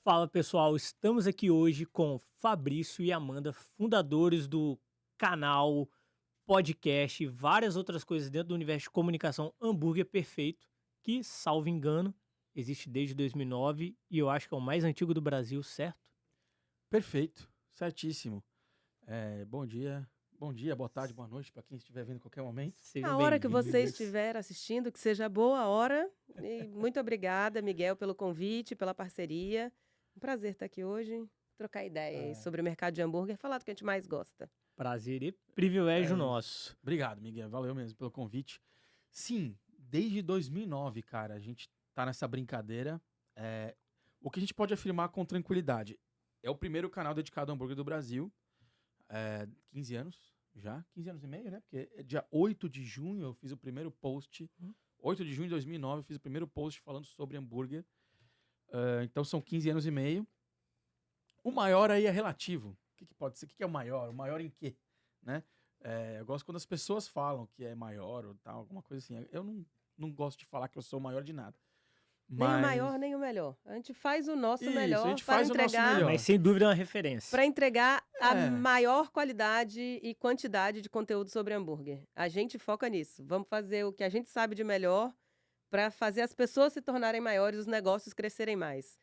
Fala pessoal, estamos aqui hoje com Fabrício e Amanda, fundadores do canal, podcast e várias outras coisas dentro do universo de comunicação Hambúrguer Perfeito, que, salvo engano, existe desde 2009 e eu acho que é o mais antigo do Brasil, certo? Perfeito, certíssimo. Bom dia, boa tarde, boa noite para quem estiver vendo em qualquer momento. Sejam A hora que você bem-vindos. estiver assistindo, que seja boa a hora. E muito obrigada, Miguel, pelo convite, pela parceria. Um prazer estar aqui hoje, trocar ideia aí sobre o mercado de hambúrguer, falar do que a gente mais gosta. Prazer e privilégio É, nosso. Obrigado, Miguel, valeu mesmo pelo convite. Sim, desde 2009, cara, a gente tá nessa brincadeira. O que a gente pode afirmar com tranquilidade, é o primeiro canal dedicado ao hambúrguer do Brasil. 15 anos já, 15 anos e meio, né? Porque dia 8 de junho eu fiz o primeiro post, 8 de junho de 2009 eu fiz o primeiro post falando sobre hambúrguer. Então são 15 anos e meio. O maior aí é relativo. O que pode ser? O que é o maior? O maior em quê? Né? Eu gosto quando as pessoas falam que é maior ou tal, alguma coisa assim. Eu não gosto de falar que eu sou o maior de nada. Nem o maior, nem o melhor. A gente faz o nosso Isso, melhor a gente para faz o nosso entregar, melhor. Mas sem dúvida é uma referência. para entregar a É. maior qualidade e quantidade de conteúdo sobre hambúrguer. A gente foca nisso. Vamos fazer o que a gente sabe de melhor para fazer as pessoas se tornarem maiores, os negócios crescerem mais.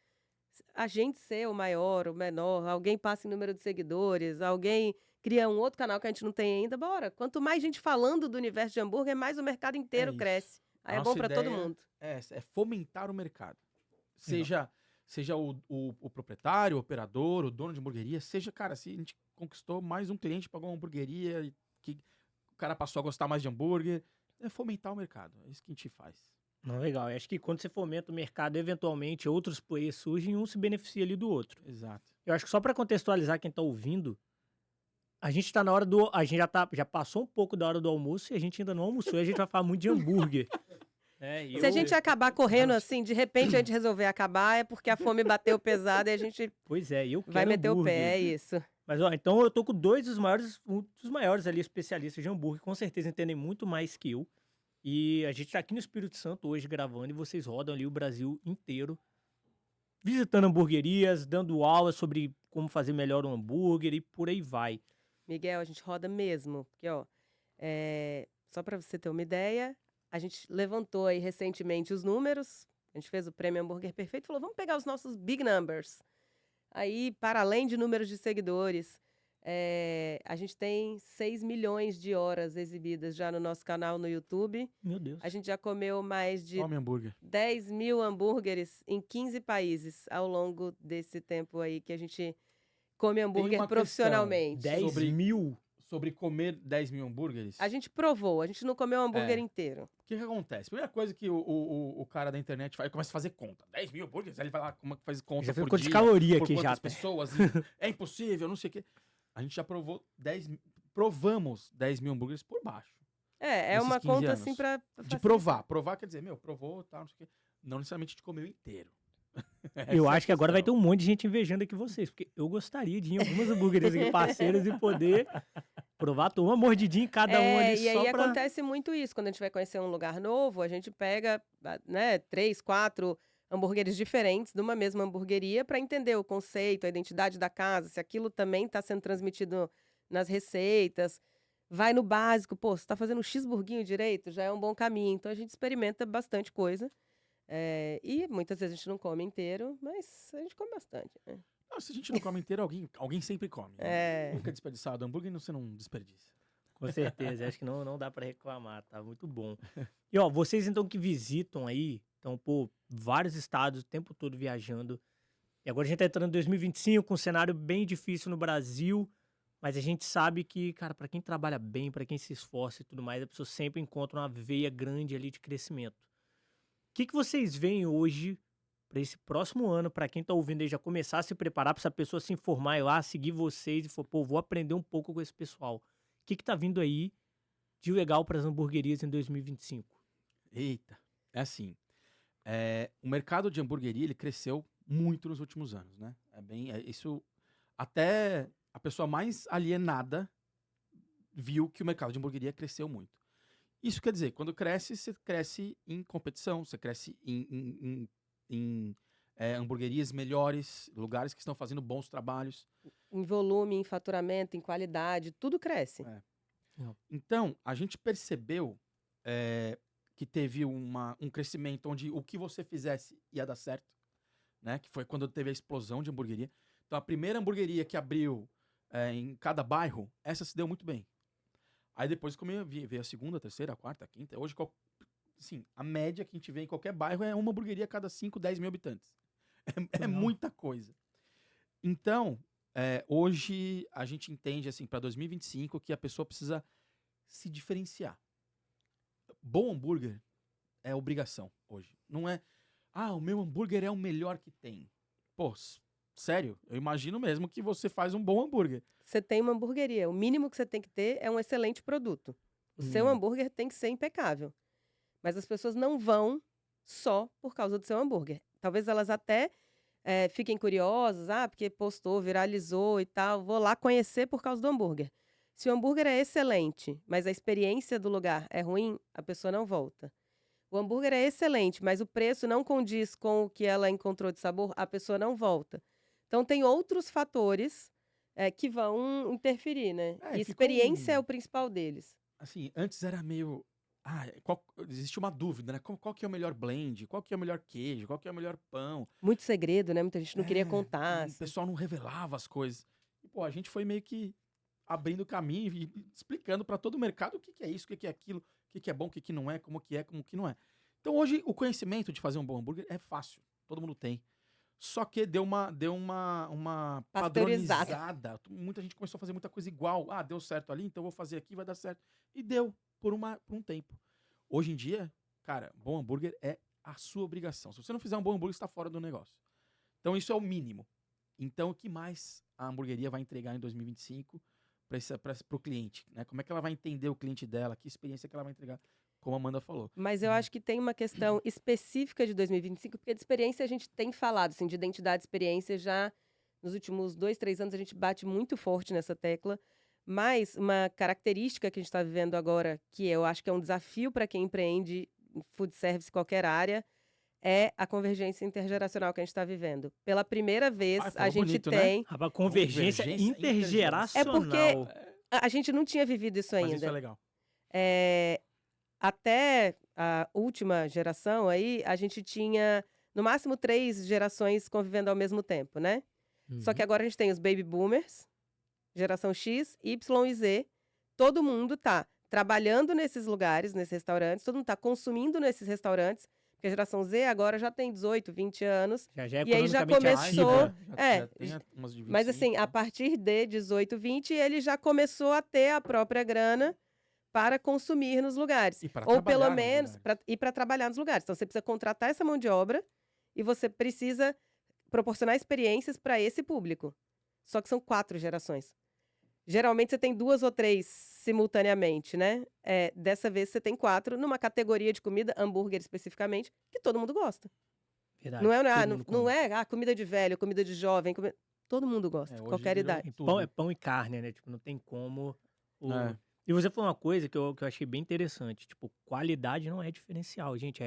A gente ser o maior, o menor, alguém passa em número de seguidores, alguém cria um outro canal que a gente não tem ainda, bora. Quanto mais gente falando do universo de hambúrguer, mais o mercado inteiro isso. cresce. Aí A é bom nossa para todo ideia mundo. É fomentar o mercado. Seja o proprietário, o operador, o dono de hamburgueria, seja, cara, se a gente conquistou mais um cliente, pagou uma hamburgueria, e que o cara passou a gostar mais de hambúrguer, é fomentar o mercado. É isso que a gente faz. Não, legal. Eu acho que quando você fomenta o mercado, eventualmente outros players surgem e um se beneficia ali do outro. Exato. Eu acho que só para contextualizar quem tá ouvindo, a gente tá na hora do. A gente já passou um pouco da hora do almoço e a gente ainda não almoçou e a gente vai falar muito de hambúrguer. Se a gente acabar correndo assim, de repente a gente resolver acabar, é porque a fome bateu pesado e a gente Pois é, eu quero vai meter hambúrguer. o pé, é isso. Mas ó, então eu tô com um dos maiores ali especialistas de hambúrguer, com certeza entendem muito mais que eu. E a gente tá aqui no Espírito Santo hoje gravando e vocês rodam ali o Brasil inteiro, visitando hamburguerias, dando aulas sobre como fazer melhor um hambúrguer e por aí vai. Miguel, a gente roda mesmo, porque ó, só para você ter uma ideia, a gente levantou aí recentemente os números, a gente fez o Prêmio Hambúrguer Perfeito, falou, vamos pegar os nossos big numbers. Aí, para além de números de seguidores, a gente tem 6 milhões de horas exibidas já no nosso canal no YouTube. Meu Deus. A gente já comeu mais de Come hambúrguer. 10 mil hambúrgueres em 15 países ao longo desse tempo aí que a gente come hambúrguer uma profissionalmente. 10 mil? Sobre comer 10 mil hambúrgueres. A gente provou, a gente não comeu o hambúrguer inteiro. O que acontece? Primeira coisa que o cara da internet faz, ele começa a fazer conta. 10 mil hambúrgueres, aí ele vai lá, como é que faz conta Já por fez conta de dia, caloria por aqui quantas já. pessoas, é impossível, não sei o quê. A gente já provamos 10 mil hambúrgueres por baixo. É Nesses uma 15 conta anos. assim pra De facilitar. provar. Provar quer dizer, provou, tal, não sei o quê. Não necessariamente a gente comeu inteiro. Eu acho que agora vai ter um monte de gente invejando aqui vocês, porque eu gostaria de ir em algumas hamburguerias aqui parceiras e poder provar uma mordidinha em cada um ali E só aí pra... acontece muito isso, quando a gente vai conhecer um lugar novo, a gente pega, né, 3, 4 hambúrgueres diferentes de uma mesma hamburgueria para entender o conceito, a identidade da casa, se aquilo também está sendo transmitido nas receitas. Vai no básico, pô, você está fazendo um cheeseburguinho direito, já é um bom caminho. Então a gente experimenta bastante coisa. E muitas vezes a gente não come inteiro, mas a gente come bastante, né? Não, se a gente não come inteiro, alguém sempre come. Nunca é desperdiçado. Hambúrguer você não desperdiça. Com certeza, acho que não dá pra reclamar, tá muito bom. E ó, vocês então que visitam aí, então, pô, vários estados o tempo todo viajando. E agora a gente tá entrando em 2025 com um cenário bem difícil no Brasil, mas a gente sabe que, cara, pra quem trabalha bem, pra quem se esforça e tudo mais, a pessoa sempre encontra uma veia grande ali de crescimento. O que vocês veem hoje para esse próximo ano, para quem tá ouvindo aí já começar a se preparar para essa pessoa se informar e lá, seguir vocês e falar, pô, vou aprender um pouco com esse pessoal. O que tá vindo aí de legal para as hamburguerias em 2025? Eita, é assim. O mercado de hamburgueria ele cresceu muito nos últimos anos, né? Isso até a pessoa mais alienada viu que o mercado de hamburgueria cresceu muito. Isso quer dizer, quando cresce, você cresce em competição, você cresce em hamburguerias melhores, lugares que estão fazendo bons trabalhos. Em volume, em faturamento, em qualidade, tudo cresce. Então, a gente percebeu que teve um crescimento onde o que você fizesse ia dar certo, né? Que foi quando teve a explosão de hamburgueria. Então, a primeira hamburgueria que abriu em cada bairro, essa se deu muito bem. Aí depois veio a segunda, a terceira, a quarta, a quinta. Hoje, assim, a média que a gente vê em qualquer bairro é uma hamburgueria a cada 5, 10 mil habitantes. É muita coisa. Então, hoje a gente entende, assim, para 2025, que a pessoa precisa se diferenciar. Bom hambúrguer é obrigação hoje. Não é, o meu hambúrguer é o melhor que tem. Pô, sério, eu imagino mesmo que você faz um bom hambúrguer. Você tem uma hamburgueria, o mínimo que você tem que ter é um excelente produto. O seu hambúrguer tem que ser impecável. Mas as pessoas não vão só por causa do seu hambúrguer. Talvez elas até fiquem curiosas, porque postou, viralizou e tal, vou lá conhecer por causa do hambúrguer. Se o hambúrguer é excelente, mas a experiência do lugar é ruim, a pessoa não volta. O hambúrguer é excelente, mas o preço não condiz com o que ela encontrou de sabor, a pessoa não volta. Então, tem outros fatores que vão interferir, né? E experiência é o principal deles. Assim, antes era meio... existe uma dúvida, né? Qual que é o melhor blend? Qual que é o melhor queijo? Qual que é o melhor pão? Muito segredo, né? Muita gente não queria contar. O pessoal não revelava as coisas. E, pô, a gente foi meio que abrindo caminho e explicando para todo o mercado o que é isso, o que é aquilo, o que é bom, o que não é, como que não é. Então, hoje, o conhecimento de fazer um bom hambúrguer é fácil. Todo mundo tem. Só que deu uma padronizada. Muita gente começou a fazer muita coisa igual. Deu certo ali, então eu vou fazer aqui, vai dar certo. E deu por um tempo. Hoje em dia, cara, bom hambúrguer é a sua obrigação. Se você não fizer um bom hambúrguer, você está fora do negócio. Então, isso é o mínimo. Então, o que mais a hamburgueria vai entregar em 2025 para o cliente? Né? Como é que ela vai entender o cliente dela? Que experiência que ela vai entregar? Como a Amanda falou. Mas eu acho que tem uma questão específica de 2025, porque de experiência a gente tem falado, assim, de identidade e experiência já nos últimos 2, 3 anos a gente bate muito forte nessa tecla. Mas uma característica que a gente está vivendo agora, que eu acho que é um desafio para quem empreende em food service, qualquer área, é a convergência intergeracional que a gente está vivendo. Pela primeira vez, a gente bonito, tem... Né? A convergência intergeracional. É porque a gente não tinha vivido isso ainda. Mas isso é legal. Até a última geração aí, a gente tinha, no máximo, 3 gerações convivendo ao mesmo tempo, né? Só que agora a gente tem os baby boomers, geração X, Y e Z. Todo mundo tá trabalhando nesses lugares, nesses restaurantes, todo mundo tá consumindo nesses restaurantes, porque a geração Z agora já tem 18, 20 anos. Já é e aí já começou... mas assim, a partir de 18, 20, ele já começou a ter a própria grana para consumir nos lugares. Ou pelo menos para trabalhar nos lugares. Então, você precisa contratar essa mão de obra e você precisa proporcionar experiências para esse público. Só que são 4 gerações. Geralmente, você tem 2 ou 3 simultaneamente, né? Dessa vez, você tem 4 numa categoria de comida, hambúrguer especificamente, que todo mundo gosta. Verdade. Não é comida de velho, comida de jovem. Todo mundo gosta, qualquer idade. Pão e carne, né? Tipo, não tem como... E você falou uma coisa que eu achei bem interessante. Tipo, qualidade não é diferencial, gente.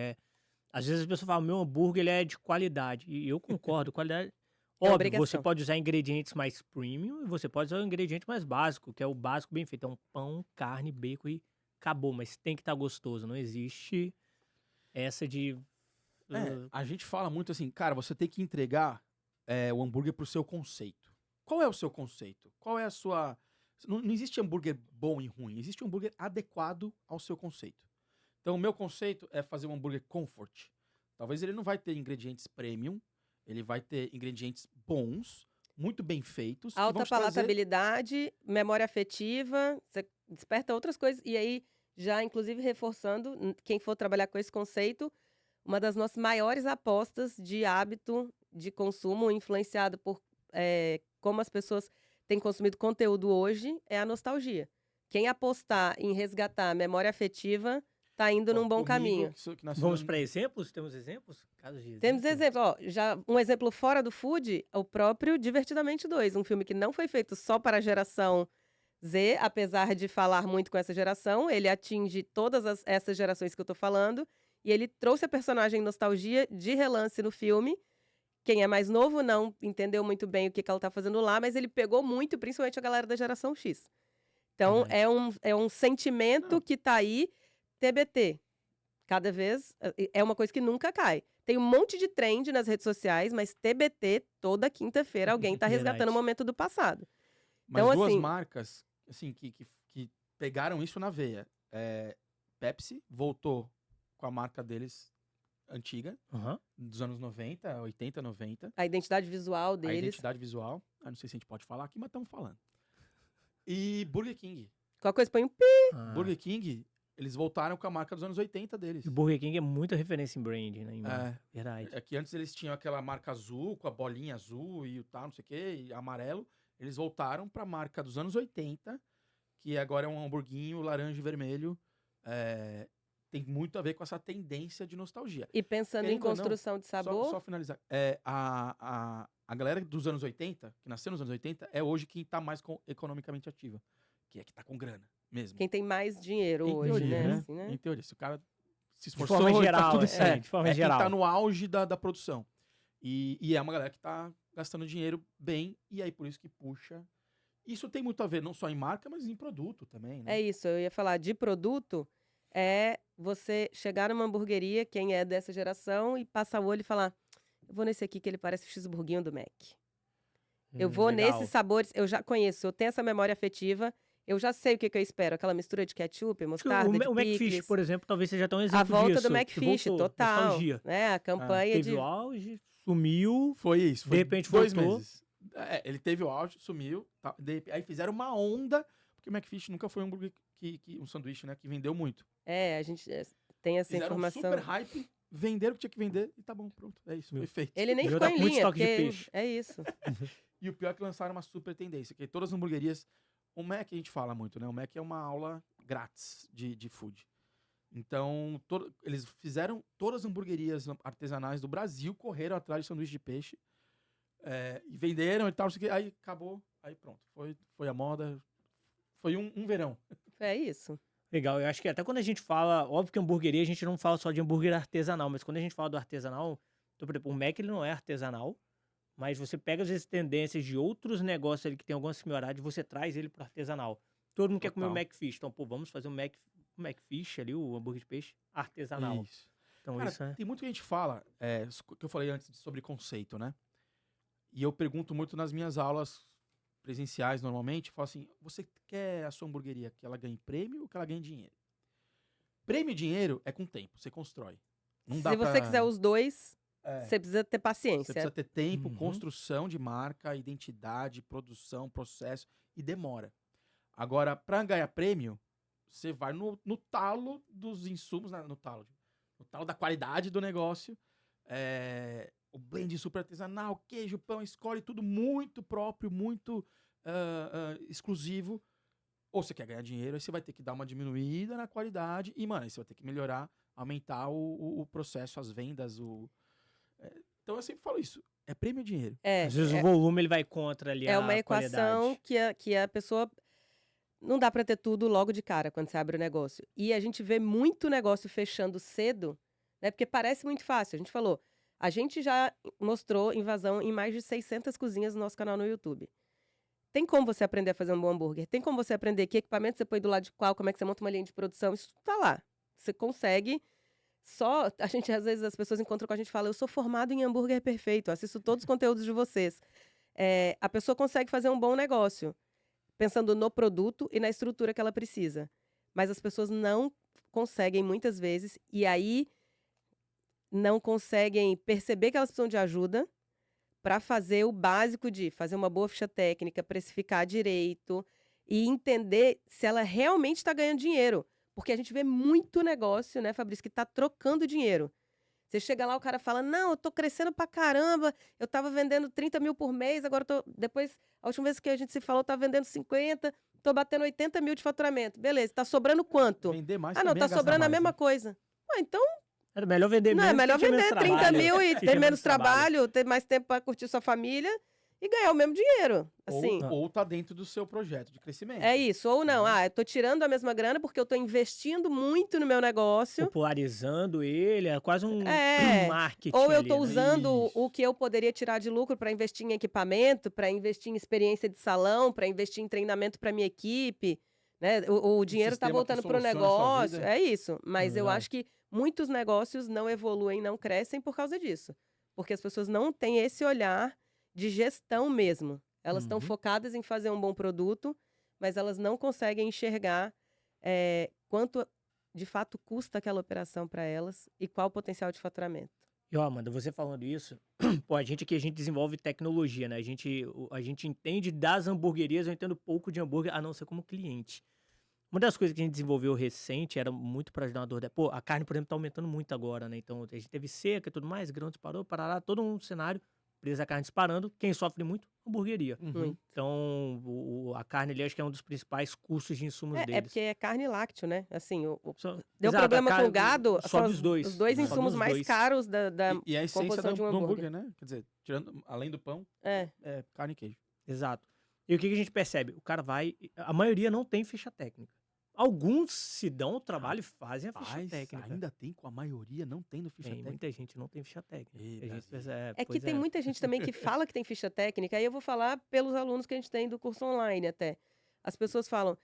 Às vezes as pessoas falam, meu hambúrguer ele é de qualidade. E eu concordo, qualidade... Óbvio, você pode usar ingredientes mais premium e você pode usar um ingrediente mais básico, que é o básico bem feito. É um pão, carne, bacon e acabou. Mas tem que estar gostoso. Não existe essa de... a gente fala muito assim, cara, você tem que entregar o hambúrguer pro seu conceito. Qual é o seu conceito? Qual é a sua... Não existe hambúrguer bom e ruim, existe um hambúrguer adequado ao seu conceito. Então, o meu conceito é fazer um hambúrguer comfort. Talvez ele não vai ter ingredientes premium, ele vai ter ingredientes bons, muito bem feitos. Alta palatabilidade, memória afetiva, você desperta outras coisas. E aí, já inclusive reforçando, quem for trabalhar com esse conceito, uma das nossas maiores apostas de hábito de consumo, influenciado por como as pessoas têm consumido conteúdo hoje, é a nostalgia. Quem apostar em resgatar a memória afetiva está indo num bom caminho. Vamos para exemplos? Temos exemplos? Casos de Temos exemplos. Já um exemplo fora do food, o próprio Divertidamente 2, um filme que não foi feito só para a geração Z, apesar de falar muito com essa geração, ele atinge todas essas gerações que eu tô falando, e ele trouxe a personagem nostalgia de relance no filme, Quem é mais novo não entendeu muito bem o que ela tá fazendo lá, mas ele pegou muito, principalmente a galera da geração X. Então, é um sentimento que tá aí, TBT. Cada vez, é uma coisa que nunca cai. Tem um monte de trend nas redes sociais, mas TBT, toda quinta-feira, alguém tá resgatando o momento do passado. Mas Então, duas assim, marcas, assim, que pegaram isso na veia. Pepsi voltou com a marca deles antiga, dos anos 90, 80, 90. a identidade visual A deles. identidade visual. Não sei se a gente pode falar aqui, mas estamos falando. E Burger King. Qualquer coisa põe um pi. Burger King, eles voltaram com a marca dos anos 80 deles. O Burger King é muita referência em brand, né? Verdade. É que antes eles tinham aquela marca azul, com a bolinha azul e o tal, não sei o quê, e amarelo. Eles voltaram para a marca dos anos 80, que agora é um hamburguinho laranja e vermelho. Tem muito a ver com essa tendência de nostalgia. E pensando em Querendo ou não, construção de sabor, Só finalizar. A galera dos anos 80, que nasceu nos anos 80, é hoje quem tá mais economicamente ativa. Que é que tá com grana mesmo. quem tem mais dinheiro Em hoje, teoria, né? né? Assim, né? Em teoria, se o cara se De esforçou, forma tá geral, tudo certo. de forma É geral. quem tá no auge da produção. E é uma galera que tá gastando dinheiro bem, e aí por isso que puxa. Isso tem muito a ver não só em marca, mas em produto também, né? É isso, eu ia falar de produto, é você chegar numa hamburgueria, quem é dessa geração, e passar o olho e falar, eu vou nesse aqui que ele parece o cheeseburguinho do Mac. Eu vou Legal. nesses sabores, eu já conheço, eu tenho essa memória afetiva, eu já sei o que eu espero, aquela mistura de ketchup, mostarda, de O McFish, picles. por exemplo, talvez seja até um exemplo A volta disso. do que McFish, voltou, total. nostalgia. Né? A campanha Teve de... o auge, sumiu. Foi isso. De Foi repente 2 voltou. meses. Ele teve o auge, sumiu. Aí fizeram uma onda, porque o McFish nunca foi um hambúrguer um sanduíche, né? Que vendeu muito. A gente tem essa Fizeram informação. super hype, venderam o que tinha que vender e tá bom, pronto. É isso, foi feito. Ele nem Devia ficou dar em muito linha, estoque de porque peixe. é isso. E o pior é que lançaram uma super tendência, que todas as hamburguerias... O Mac a gente fala muito, né? O Mac é uma aula grátis de food. Então, eles fizeram todas as hamburguerias artesanais do Brasil, correram atrás de sanduíche de peixe, e venderam e tal, aí acabou, aí pronto. Foi a moda, foi um verão. É isso. Legal, eu acho que até quando a gente fala, óbvio que hamburgueria, a gente não fala só de hambúrguer artesanal, mas quando a gente fala do artesanal, então, por exemplo, o Mac ele não é artesanal, mas você pega às vezes tendências de outros negócios ali que tem alguma similaridade, você traz ele pro artesanal. Todo mundo quer comer o McFish, então, pô, vamos fazer o McFish ali, o hambúrguer de peixe artesanal. Isso. Então, Cara, isso é... tem muito que a gente fala, que eu falei antes sobre conceito, né? E eu pergunto muito nas minhas aulas presenciais, normalmente, falo assim, você quer a sua hamburgueria que ela ganhe prêmio ou que ela ganhe dinheiro? Prêmio e dinheiro é com tempo, você constrói. Não dá Se você quiser os dois, você precisa ter Você paciência. precisa ter tempo, Uhum. construção de marca, identidade, produção, processo, e demora. Agora, para ganhar prêmio, você vai no talo dos insumos, no talo da qualidade do negócio, o blend super artesanal, queijo, pão, escolhe tudo muito próprio, muito exclusivo. Ou você quer ganhar dinheiro, aí você vai ter que dar uma diminuída na qualidade e, mano, aí você vai ter que melhorar, aumentar o processo, as vendas, Então eu sempre falo isso, é prêmio ou dinheiro? Às vezes o volume ele vai contra ali É uma a equação qualidade. que a pessoa... Não dá para ter tudo logo de cara quando você abre o negócio. E a gente vê muito negócio fechando cedo, né? Porque parece muito fácil. A gente falou, a gente já mostrou invasão em mais de 600 cozinhas no nosso canal no YouTube. Tem como você aprender a fazer um bom hambúrguer? Tem como você aprender que equipamento você põe do lado de qual, como é que você monta uma linha de produção? Isso tá lá. Você consegue... Só, a gente, às vezes, as pessoas encontram com a gente e falam, eu sou formado em hambúrguer perfeito, assisto todos os conteúdos de vocês. A pessoa consegue fazer um bom negócio, pensando no produto e na estrutura que ela precisa. Mas as pessoas não conseguem, muitas vezes, e aí não conseguem perceber que elas precisam de ajuda para fazer o básico de fazer uma boa ficha técnica, precificar direito e entender se ela realmente está ganhando dinheiro. Porque a gente vê muito negócio, né, Fabrício, que tá trocando dinheiro. Você chega lá, o cara fala, não, eu tô crescendo pra caramba, eu tava vendendo 30 mil por mês, agora depois, a última vez que a gente se falou, eu tava vendendo 50, tô batendo 80 mil de faturamento. Beleza, tá sobrando quanto? Vender mais Não, também tá é gastar sobrando a mais, mesma né? coisa. Então, É melhor vender não, menos é melhor que ter vender menos 30 trabalho. mil e Que ter menos trabalho, ter mais tempo pra curtir sua família e ganhar o mesmo dinheiro. Ou, Assim, ou tá dentro do seu projeto de crescimento. é isso. Ou não, Uhum. eu tô tirando a mesma grana porque eu tô investindo muito no meu negócio. Popularizando ele, é quase um É. marketing Ou eu ali, tô né? usando o Isso. que eu poderia tirar de lucro para investir em equipamento, para investir em experiência de salão, para investir em treinamento para minha equipe, né? O dinheiro tá sistema que voltando para o solucione a sua negócio. vida. É isso. Mas eu Exato. acho que muitos negócios não evoluem, não crescem por causa disso. Porque as pessoas não têm esse olhar de gestão mesmo. Elas estão Uhum. focadas em fazer um bom produto, mas elas não conseguem enxergar quanto de fato custa aquela operação para elas e qual o potencial de faturamento. E ó, Amanda, você falando isso, pô, a gente aqui, a gente desenvolve tecnologia, né? A gente entende das hamburguerias, eu entendo pouco de hambúrguer, a não ser como cliente. Uma das coisas que a gente desenvolveu recente era muito para ajudar uma dor. Pô, a carne, por exemplo, tá aumentando muito agora, né? Então, a gente teve seca e tudo mais, grão disparou, parará, todo um cenário, preço da carne disparando. Quem sofre muito? Hamburgueria. Uhum. Muito. Então, a carne ali, acho que é um dos principais custos de insumos É deles. porque é carne e lácteo, né? Assim, deu Exato, problema a com o carne gado, são sobe os dois. os dois Sobe insumos os mais dois. caros da E a essência composição de um do hambúrguer. hambúrguer, né? Quer dizer, tirando, além do pão, É. é carne e queijo. Exato. E o que a gente percebe? O cara vai. A maioria não tem ficha técnica. Alguns se dão o trabalho e fazem a ficha Mas técnica. ainda tem com a maioria não tendo ficha Tem, técnica. muita gente não tem ficha técnica. Ih, A gente Brasil. pensa, É que pois tem muita gente também que fala que tem ficha técnica, aí eu vou falar pelos alunos que a gente tem do curso online até. As pessoas falam,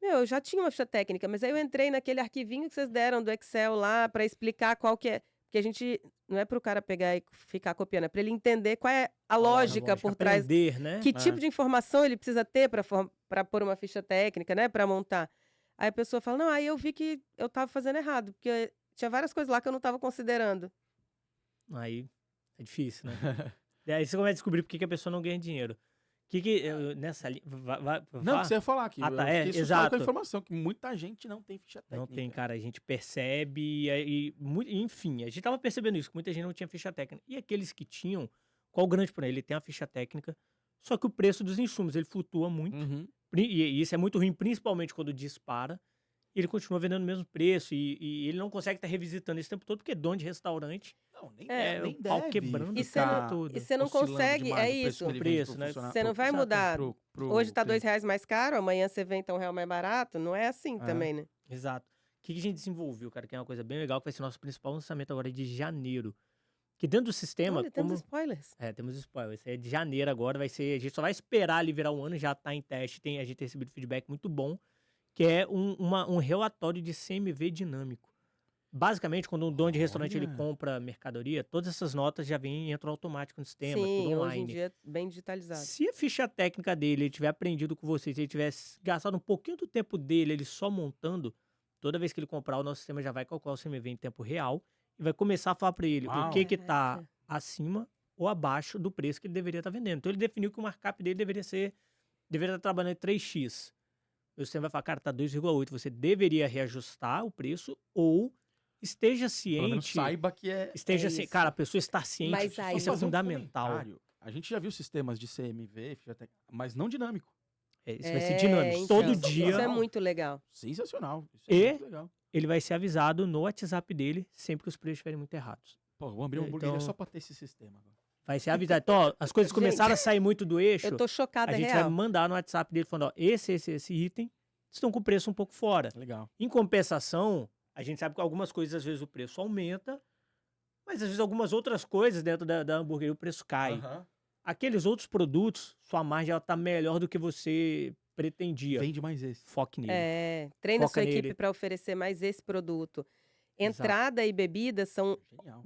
eu já tinha uma ficha técnica, mas aí eu entrei naquele arquivinho que vocês deram do Excel lá para explicar qual que é. Porque a gente, não é para o cara pegar e ficar copiando, é para ele entender qual é a lógica por trás. Aprender, né? Que tipo de informação ele precisa ter para pôr uma ficha técnica, né? Para montar. Aí a pessoa fala, não, aí eu vi que eu estava fazendo errado, porque tinha várias coisas lá que eu não estava considerando. Aí é difícil, né? E aí você começa a descobrir por que a pessoa não ganha dinheiro. Nessa linha. Não, que você ia falar aqui. Ah, tá, eu fiquei assustado exato. com a informação, que muita gente não tem ficha técnica. Não tem, cara. A gente percebe. Enfim, a gente tava percebendo isso, que muita gente não tinha ficha técnica. E aqueles que tinham, qual o grande problema? Ele tem a ficha técnica, só que o preço dos insumos ele flutua muito. Uhum. E isso é muito ruim, principalmente quando dispara. Ele continua vendendo o mesmo preço e ele não consegue estar revisitando esse tempo todo, porque dono de restaurante Não, nem, é nem o pau deve quebrando E você ficar não- tudo. e você não oscilando consegue, demais é o preço isso. que ele O vende preço, pro né? funcionário- Você não vai Exato, mudar. Hoje tá cliente. R$2 mais caro, amanhã você vem então R$1 mais barato. Não é assim É. também, né? Exato. O que a gente desenvolveu, cara, que é uma coisa bem legal, que vai ser nosso principal lançamento agora de janeiro. Que dentro do sistema, Olha, temos spoilers. temos spoiler. Esse é de janeiro agora, vai ser. A gente só vai esperar ali virar um ano, já tá em teste. A gente tem recebido feedback muito bom, que é um relatório de CMV dinâmico. Basicamente, quando um dono de restaurante ele Olha. compra mercadoria, todas essas notas já entram automático no sistema, Sim, tudo hoje em online. dia bem digitalizado. Se a ficha técnica dele ele tiver aprendido com você, se ele tivesse gastado um pouquinho do tempo dele ele só montando, toda vez que ele comprar, o nosso sistema já vai calcular o CMV em tempo real e vai começar a falar para ele Uau. o que tá Caraca. acima ou abaixo do preço que ele deveria estar vendendo. Então ele definiu que o markup dele deveria estar trabalhando em 3x. O sistema vai falar, cara, tá 2,8, você deveria reajustar o preço ou esteja Pelo menos ciente. saiba que é... Esteja isso. cara, a pessoa estar ciente, Mas isso aí- é Só fazer um fundamental. comentário. A gente já viu sistemas de CMV, ficha técnica, mas não dinâmico. Isso vai ser dinâmico. então, Todo isso dia é muito legal. Sensacional. Isso é E- muito legal. ele vai ser avisado no WhatsApp dele sempre que os preços estiverem muito errados. Pô, vou abrir uma hamburgueria Então- só pra ter esse sistema agora. Vai ser avisado. Então, ó, as coisas Gente, começaram a sair muito do eixo. Eu tô chocada, A gente real. vai mandar no WhatsApp dele falando, ó, esse item estão com o preço um pouco fora. Legal. Em compensação, a gente sabe que algumas coisas, às vezes, o preço aumenta, mas às vezes algumas outras coisas dentro da hamburgueria o preço cai. Aham. Aqueles outros produtos, sua margem ela tá melhor do que você pretendia. Vende mais esse. Foque nele. Treina Foca sua equipe nele. para oferecer mais esse produto. Exato. Entrada e bebida são Genial.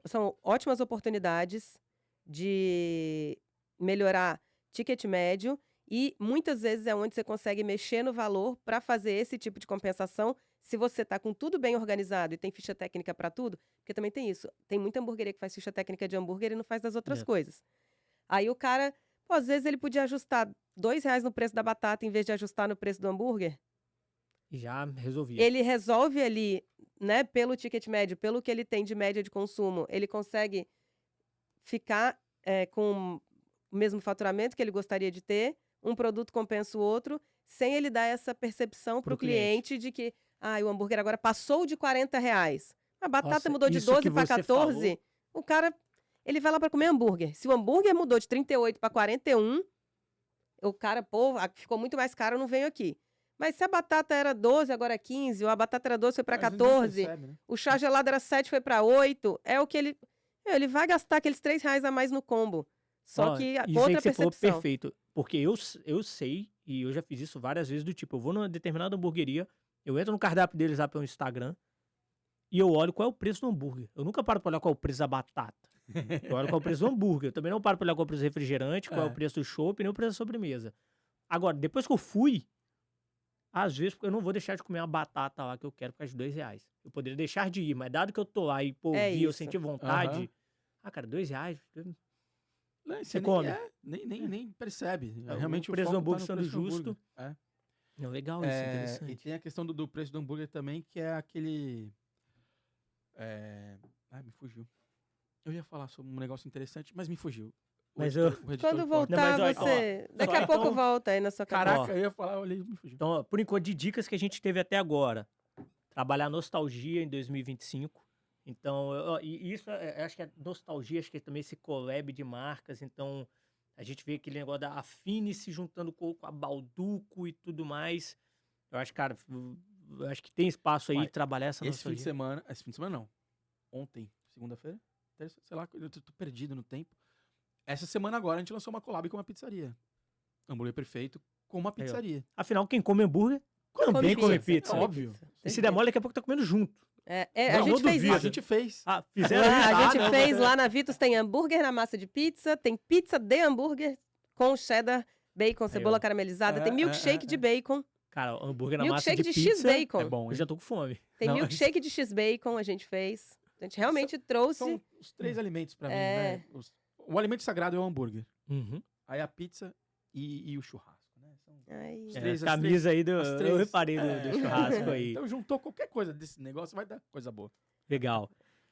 são ótimas oportunidades de melhorar ticket médio e muitas vezes é onde você consegue mexer no valor para fazer esse tipo de compensação. Se você está com tudo bem organizado e tem ficha técnica para tudo, porque também tem isso. Tem muita hamburgueria que faz ficha técnica de hambúrguer e não faz das outras É. coisas. Aí o cara, pô, às vezes ele podia ajustar R$2 no preço da batata em vez de ajustar no preço do hambúrguer. E já resolvia. Ele resolve ali, né, pelo ticket médio, pelo que ele tem de média de consumo, ele consegue ficar com o mesmo faturamento que ele gostaria de ter, um produto compensa o outro, sem ele dar essa percepção para Pro o cliente de que o hambúrguer agora passou de R$40. A batata Nossa, mudou de isso 12 que para você 14. falou. O cara, ele vai lá para comer hambúrguer. Se o hambúrguer mudou de 38 para 41, o cara, pô, ficou muito mais caro, eu não venho aqui. Mas se a batata era 12, agora é 15, ou a batata era 12, foi para Às vezes nem 14, percebe, né? o chá gelado era 7, foi para 8, é o que ele vai gastar aqueles R$3 a mais no combo. Só Ó, que isso aí outra que você falou percepção. perfeito. Porque eu sei, e eu já fiz isso várias vezes, do tipo, eu vou numa determinada hamburgueria, eu entro no cardápio deles lá pelo Instagram, e eu olho qual é o preço do hambúrguer. Eu nunca paro pra olhar qual é o preço da batata. Eu olho qual é o preço do hambúrguer. Eu também não paro pra olhar qual é o preço do refrigerante, qual é o preço do chopp, nem o preço da sobremesa. Agora, depois que eu fui, às vezes eu não vou deixar de comer uma batata lá que eu quero por causa de R$2. Eu poderia deixar de ir, mas dado que eu tô lá e, pô, É vi, eu isso. senti vontade. Cara, R$2. Não, Você nem, come. nem percebe. É, Realmente o preço do foco tá hambúrguer no sendo preço do justo. hambúrguer. É. Não, legal isso, E interessante. tem a questão do preço do hambúrguer também, que é aquele... Ai, me fugiu. Eu ia falar sobre um negócio interessante, mas me fugiu. Mas o editor Quando corta. voltar, Não, mas, ó, você... Daqui só a pouco então- volta aí na sua cabeça. Caraca, eu ia falar, olhei e me fugiu. Então, ó, por enquanto, de dicas que a gente teve até agora. Trabalhar nostalgia em 2025. Então, e isso, eu acho que é nostalgia, acho que é também esse collab de marcas. Então, a gente vê aquele negócio da Affine se juntando com a Balduco e tudo mais. Eu acho, cara, eu acho que tem espaço aí Uai, de trabalhar essa Esse fim de nostalgia. semana... Esse fim de semana não. Ontem, segunda-feira, terça, sei lá, eu tô perdido no tempo. Essa semana agora a gente lançou uma collab com uma pizzaria. Hambúrguer perfeito com uma pizzaria. Afinal, quem come hambúrguer também come pizza. É óbvio. E se der mole, daqui a pouco tá comendo junto. A Não, gente não fez duvido. A isso. gente fez. Fizeram Lá, isso? a gente não, fez mas- lá na Vitus, tem hambúrguer na massa de pizza, tem pizza de hambúrguer com cheddar, bacon, cebola ó. caramelizada, tem milkshake de bacon, Cara, hambúrguer na massa milkshake de de pizza. X-bacon. É bom, Eu hein? já tô com fome. Tem Não, milkshake de X-bacon, a gente fez. A gente realmente trouxe. São os 3 alimentos pra mim, É. né? O alimento sagrado é o hambúrguer. Uhum. Aí a pizza e o churrasco, né? São Ai, os É, três- a camisa aí do. as Eu três- reparei do churrasco aí. Então juntou qualquer coisa desse negócio, vai dar coisa boa. Legal.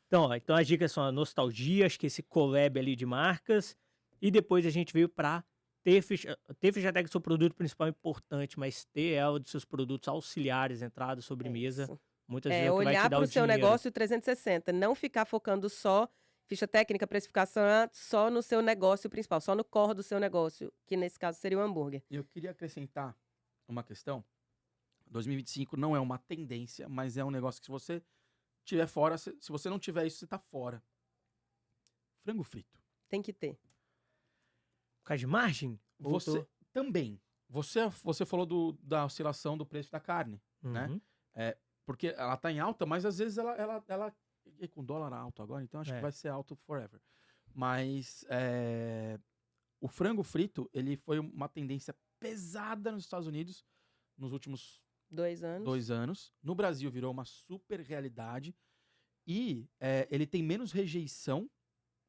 Então, ó, então as dicas são a nostalgia, acho que esse collab ali de marcas. E depois a gente veio pra ter ficha técnica do seu produto principal importante, mas ter ela dos seus produtos auxiliares, entrada, sobremesa. isso. Muitas vezes é o que vai te Olhar dar para o o seu dinheiro. negócio 360, não ficar focando só ficha técnica, precificação, só no seu negócio principal, só no core do seu negócio, que nesse caso seria o hambúrguer. E eu queria acrescentar uma questão. 2025 não é uma tendência, mas é um negócio que se você tiver fora, se você não tiver isso, você tá fora. Frango frito. Tem que ter. Por causa de margem? Você também. Você falou da oscilação do preço da carne, né? Uhum. Porque ela tá em alta, mas às vezes ela e com dólar alto agora, então acho É. que vai ser alto forever. Mas o frango frito, ele foi uma tendência pesada nos Estados Unidos nos últimos 2 anos. 2 anos. No Brasil virou uma super realidade. E ele tem menos rejeição,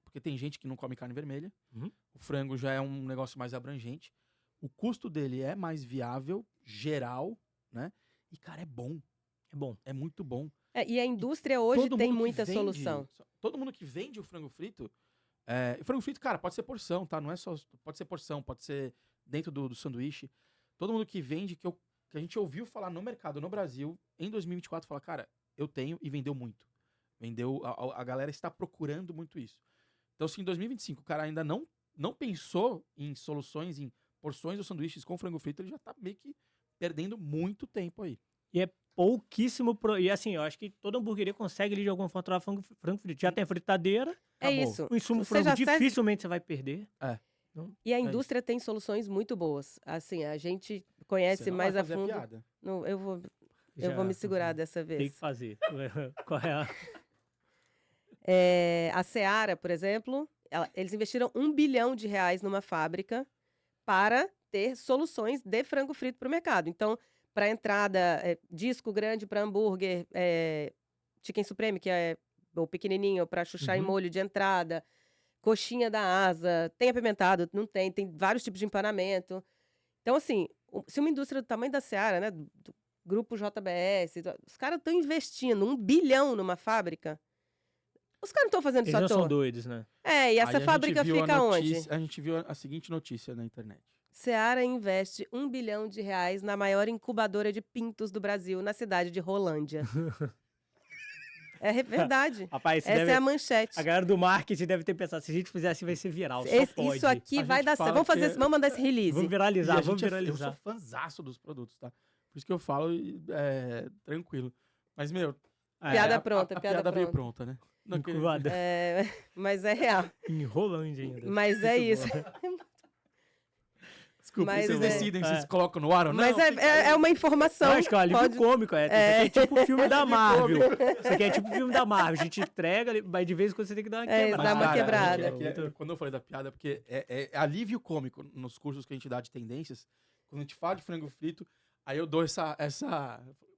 porque tem gente que não come carne vermelha. Uhum. O frango já é um negócio mais abrangente. O custo dele é mais viável, geral, né? E, cara, é bom. É bom. É muito bom. E a indústria hoje Todo tem mundo que muita vende- solução. Todo mundo que vende o frango frito... o frango frito, cara, pode ser porção, tá? Não é só... Pode ser porção, pode ser dentro do sanduíche. Todo mundo que vende, que a gente ouviu falar no mercado, no Brasil, em 2024, fala, cara, eu tenho e vendeu muito. A galera está procurando muito isso. Então, se em 2025 o cara ainda não pensou em soluções, em porções ou sanduíches com frango frito, ele já tá meio que perdendo muito tempo aí. E é pouquíssimo. E assim, eu acho que toda hamburgueria consegue ali de alguma forma trabalhar frango frito. Já tem a fritadeira. É Acabou. isso. O insumo Você frango já serve- dificilmente você vai perder. E a isso. indústria tem soluções muito boas. Assim, a gente conhece Você não mais vai a fazer fundo. piada. Não, eu vou Já me segurar dessa Tem vez. que fazer. Qual é a... A Seara, por exemplo, eles investiram R$1 bilhão numa fábrica para ter soluções de frango frito para o mercado. Então, para entrada, disco grande para hambúrguer, chicken supreme, que é o pequenininho para chuchar em Uhum. molho de entrada, coxinha da asa, tem apimentado, não tem vários tipos de empanamento. Então, assim, se uma indústria do tamanho da Seara, né, do grupo JBS, os caras estão investindo R$1 bilhão numa fábrica, os caras não estão fazendo Eles isso à não são toa. doidos, né? E Aí a essa gente fábrica viu a fica onde? notícia- A gente viu a seguinte notícia na internet. Seara investe R$1 bilhão na maior incubadora de pintos do Brasil, na cidade de Rolândia. verdade. Rapaz, Essa é a manchete. a galera do marketing deve ter pensado, se a gente fizer assim vai ser viral, só pode. Isso aqui A vai gente dar certo. fala Vamos fazer, que vamos mandar esse release. Vamos E viralizar, a vamos gente eu viralizar. sou fãzaço dos produtos, tá? Por isso que eu falo tranquilo. Mas, meu... Piada pronta, a piada piada veio pronta. pronta, né? Não, Incubada. Mas é real. Enrolando ainda. Mas é Muito isso. bom. Desculpa, Mas vocês é- decidem se colocam no ar ou não. Mas é uma informação. Eu acho que é um alívio pode- cômico, Isso aqui é tipo o filme da Marvel. Isso aqui é tipo o filme da Marvel. A gente entrega, mas de vez em quando você tem que dar uma quebrada. dá uma cara, quebrada. quando eu falei da piada, porque é alívio cômico nos cursos que a gente dá de tendências. Quando a gente fala de frango frito, aí eu dou essa...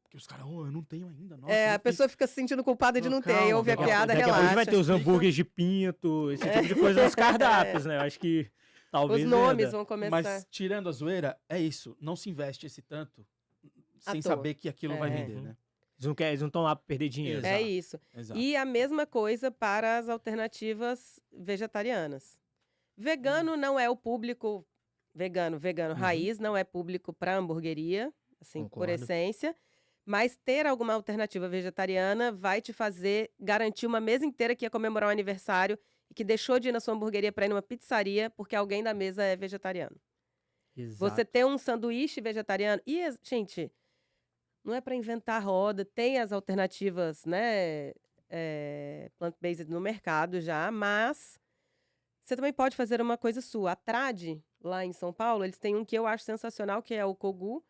Porque os caras, eu não tenho ainda. Nossa, A não pessoa fica se sentindo culpada de Não, não ter. Aí calma, ouve a calma. piada, Daqui a pouco relaxa. vai ter os hambúrgueres de pinto, esse tipo de coisa nos cardápios, né? Eu acho que talvez Os nomes venda. vão começar. Mas tirando a zoeira, é isso. Não se investe esse tanto sem toa. saber que aquilo vai É. vender, né? Eles não estão lá pra perder dinheiro. Exato. É isso. Exato. E a mesma coisa para as alternativas vegetarianas. Vegano não é o público vegano raiz, não é público para hamburgueria, assim, por Concordo. essência. Mas ter alguma alternativa vegetariana vai te fazer garantir uma mesa inteira que ia comemorar um aniversário e que deixou de ir na sua hamburgueria para ir numa pizzaria porque alguém da mesa é vegetariano. Exato. Você ter um sanduíche vegetariano. E, gente, não é para inventar roda, tem as alternativas, né? Plant-based no mercado já, mas você também pode fazer uma coisa sua. A Trad, lá em São Paulo, eles têm um que eu acho sensacional, que é o Kogu.